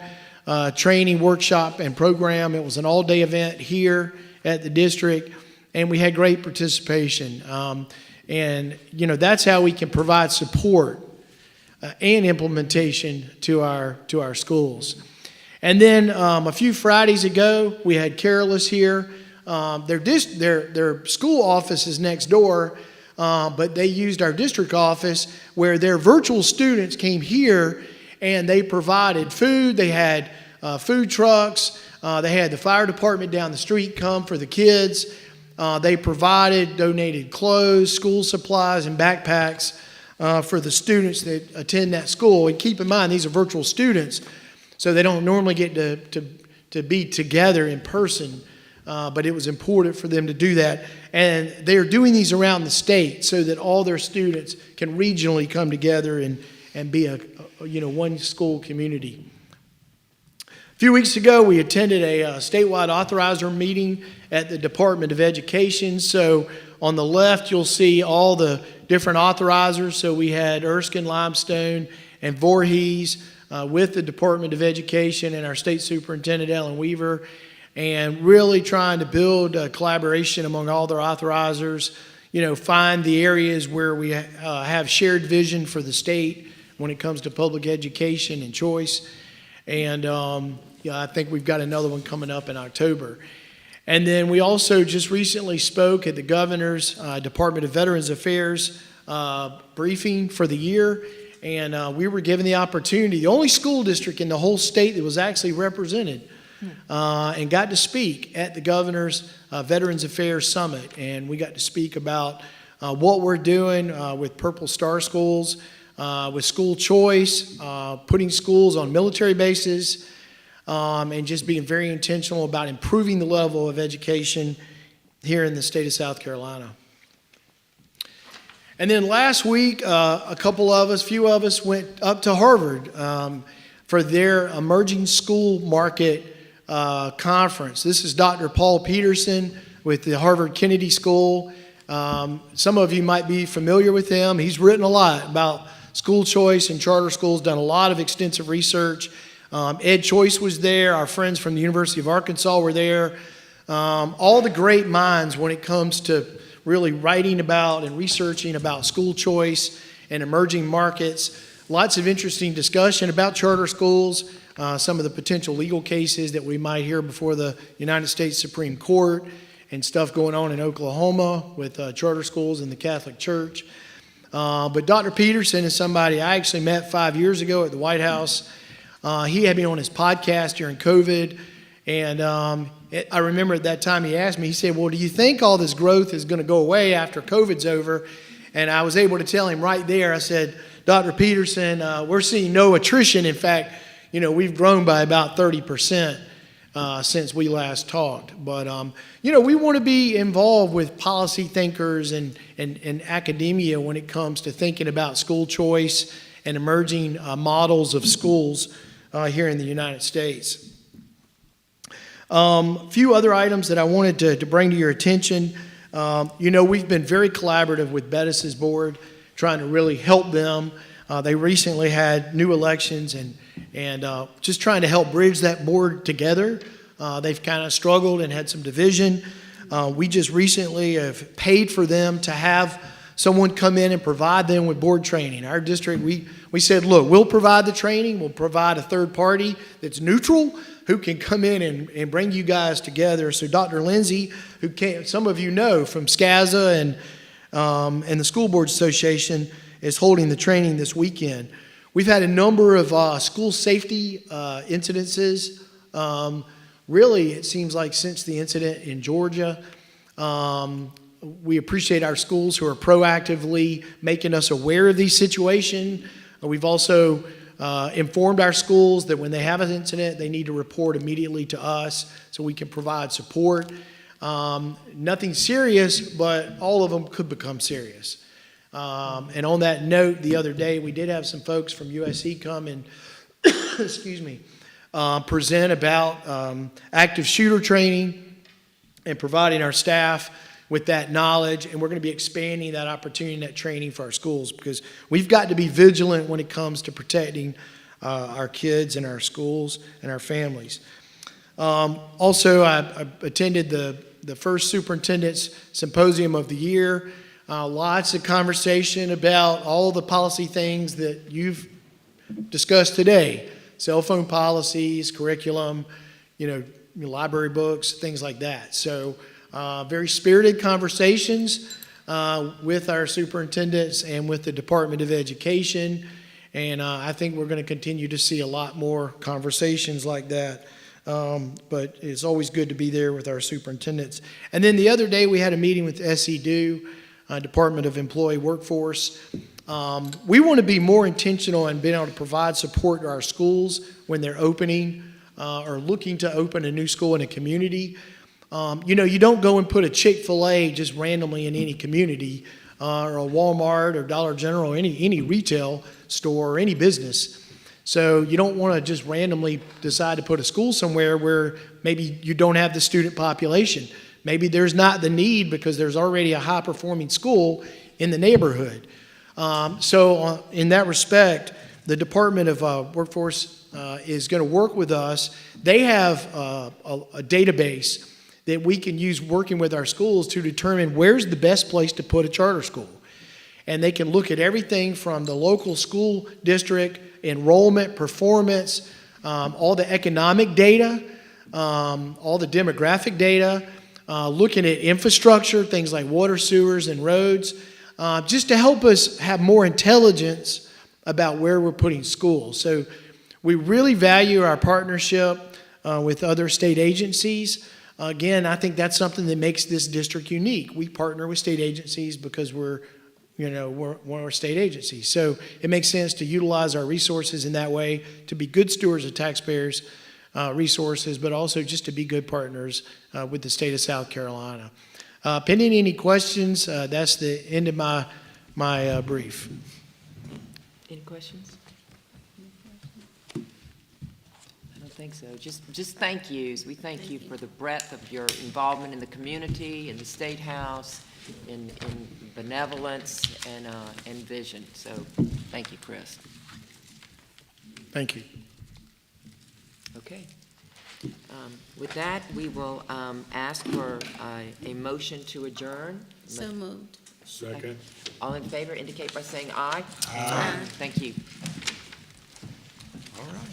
training workshop and program. It was an all-day event here at the district, and we had great participation. And, that's how we can provide support and implementation to our schools. And then a few Fridays ago, we had Carolus here. Their school office is next door, but they used our district office where their virtual students came here, and they provided food. They had food trucks. They had the fire department down the street come for the kids. They donated clothes, school supplies, and backpacks for the students that attend that school. And keep in mind, these are virtual students, so they don't normally get to be together in person, but it was important for them to do that. And they're doing these around the state so that all their students can regionally come together and be a one school community. A few weeks ago, we attended a statewide authorizer meeting at the Department of Education. So on the left, you'll see all the different authorizers. So we had Erskine, Limestone, and Voorhees with the Department of Education and our State Superintendent, Ellen Weaver, and really trying to build a collaboration among all their authorizers, find the areas where we have shared vision for the state when it comes to public education and choice. And I think we've got another one coming up in October. And then we also just recently spoke at the Governor's Department of Veterans Affairs briefing for the year. And we were given the opportunity, the only school district in the whole state that was actually represented, and got to speak at the Governor's Veterans Affairs Summit. And we got to speak about what we're doing with Purple Star Schools, with school choice, putting schools on military bases, and just being very intentional about improving the level of education here in the state of South Carolina. And then last week, a few of us went up to Harvard for their Emerging School Market Conference. This is Dr. Paul Peterson with the Harvard Kennedy School. Some of you might be familiar with him. He's written a lot about school choice and charter schools, done a lot of extensive research. Ed Choice was there. Our friends from the University of Arkansas were there. All the great minds when it comes to really writing about and researching about school choice and emerging markets. Lots of interesting discussion about charter schools, some of the potential legal cases that we might hear before the United States Supreme Court, and stuff going on in Oklahoma with charter schools and the Catholic Church. But Dr. Peterson is somebody I actually met 5 years ago at the White House. He had me on his podcast during COVID, And I remember at that time he asked me, he said, well, do you think all this growth is going to go away after COVID's over? And I was able to tell him right there, I said, Dr. Peterson, we're seeing no attrition. In fact, we've grown by about 30% since we last talked. But, we want to be involved with policy thinkers and academia when it comes to thinking about school choice and emerging models of schools here in the United States. A few other items that I wanted to bring to your attention. We've been very collaborative with Bettis's board, trying to really help them. They recently had new elections and just trying to help bridge that board together. They've kind of struggled and had some division. We just recently have paid for them to have someone come in and provide them with board training. Our district, we said, look, we'll provide the training. We'll provide a third party that's neutral who can come in and bring you guys together. So Dr. Lindsay, who some of you know from SCASA and the School Boards Association, is holding the training this weekend. We've had a number of school safety incidences. Really, it seems like since the incident in Georgia, we appreciate our schools who are proactively making us aware of these situations. We've also informed our schools that when they have an incident, they need to report immediately to us so we can provide support. Nothing serious, but all of them could become serious. And on that note, the other day, we did have some folks from USC come and, excuse me, present about active shooter training and providing our staff with that knowledge. And we're going to be expanding that opportunity and that training for our schools because we've got to be vigilant when it comes to protecting our kids and our schools and our families. Also, I attended the first superintendent's symposium of the year. Lots of conversation about all the policy things that you've discussed today. Cell phone policies, curriculum, library books, things like that. So very spirited conversations with our superintendents and with the Department of Education. And I think we're going to continue to see a lot more conversations like that. But it's always good to be there with our superintendents. And then the other day we had a meeting with SEDU, Department of Employee Workforce. We want to be more intentional in being able to provide support to our schools when they're opening or looking to open a new school in a community. You don't go and put a Chick-fil-A just randomly in any community or a Walmart or Dollar General or any retail store or any business. So you don't want to just randomly decide to put a school somewhere where maybe you don't have the student population. Maybe there's not the need because there's already a high-performing school in the neighborhood. So in that respect, the Department of Workforce is going to work with us. They have a database that we can use working with our schools to determine where's the best place to put a charter school. And they can look at everything from the local school district, enrollment, performance, all the economic data, all the demographic data, looking at infrastructure, things like water, sewers, and roads, just to help us have more intelligence about where we're putting schools. So we really value our partnership with other state agencies. Again, I think that's something that makes this district unique. We partner with state agencies because we're one of our state agencies. So it makes sense to utilize our resources in that way, to be good stewards of taxpayers' resources, but also just to be good partners with the state of South Carolina. Pending any questions, that's the end of my brief. Any questions? I don't think so. Just thank yous. We thank you for the breadth of your involvement in the community, in the State House, in benevolence and vision. So thank you, Chris. Thank you. Okay. With that, we will ask for a motion to adjourn. So moved. Second. All in favor indicate by saying aye. Aye. Thank you. All right.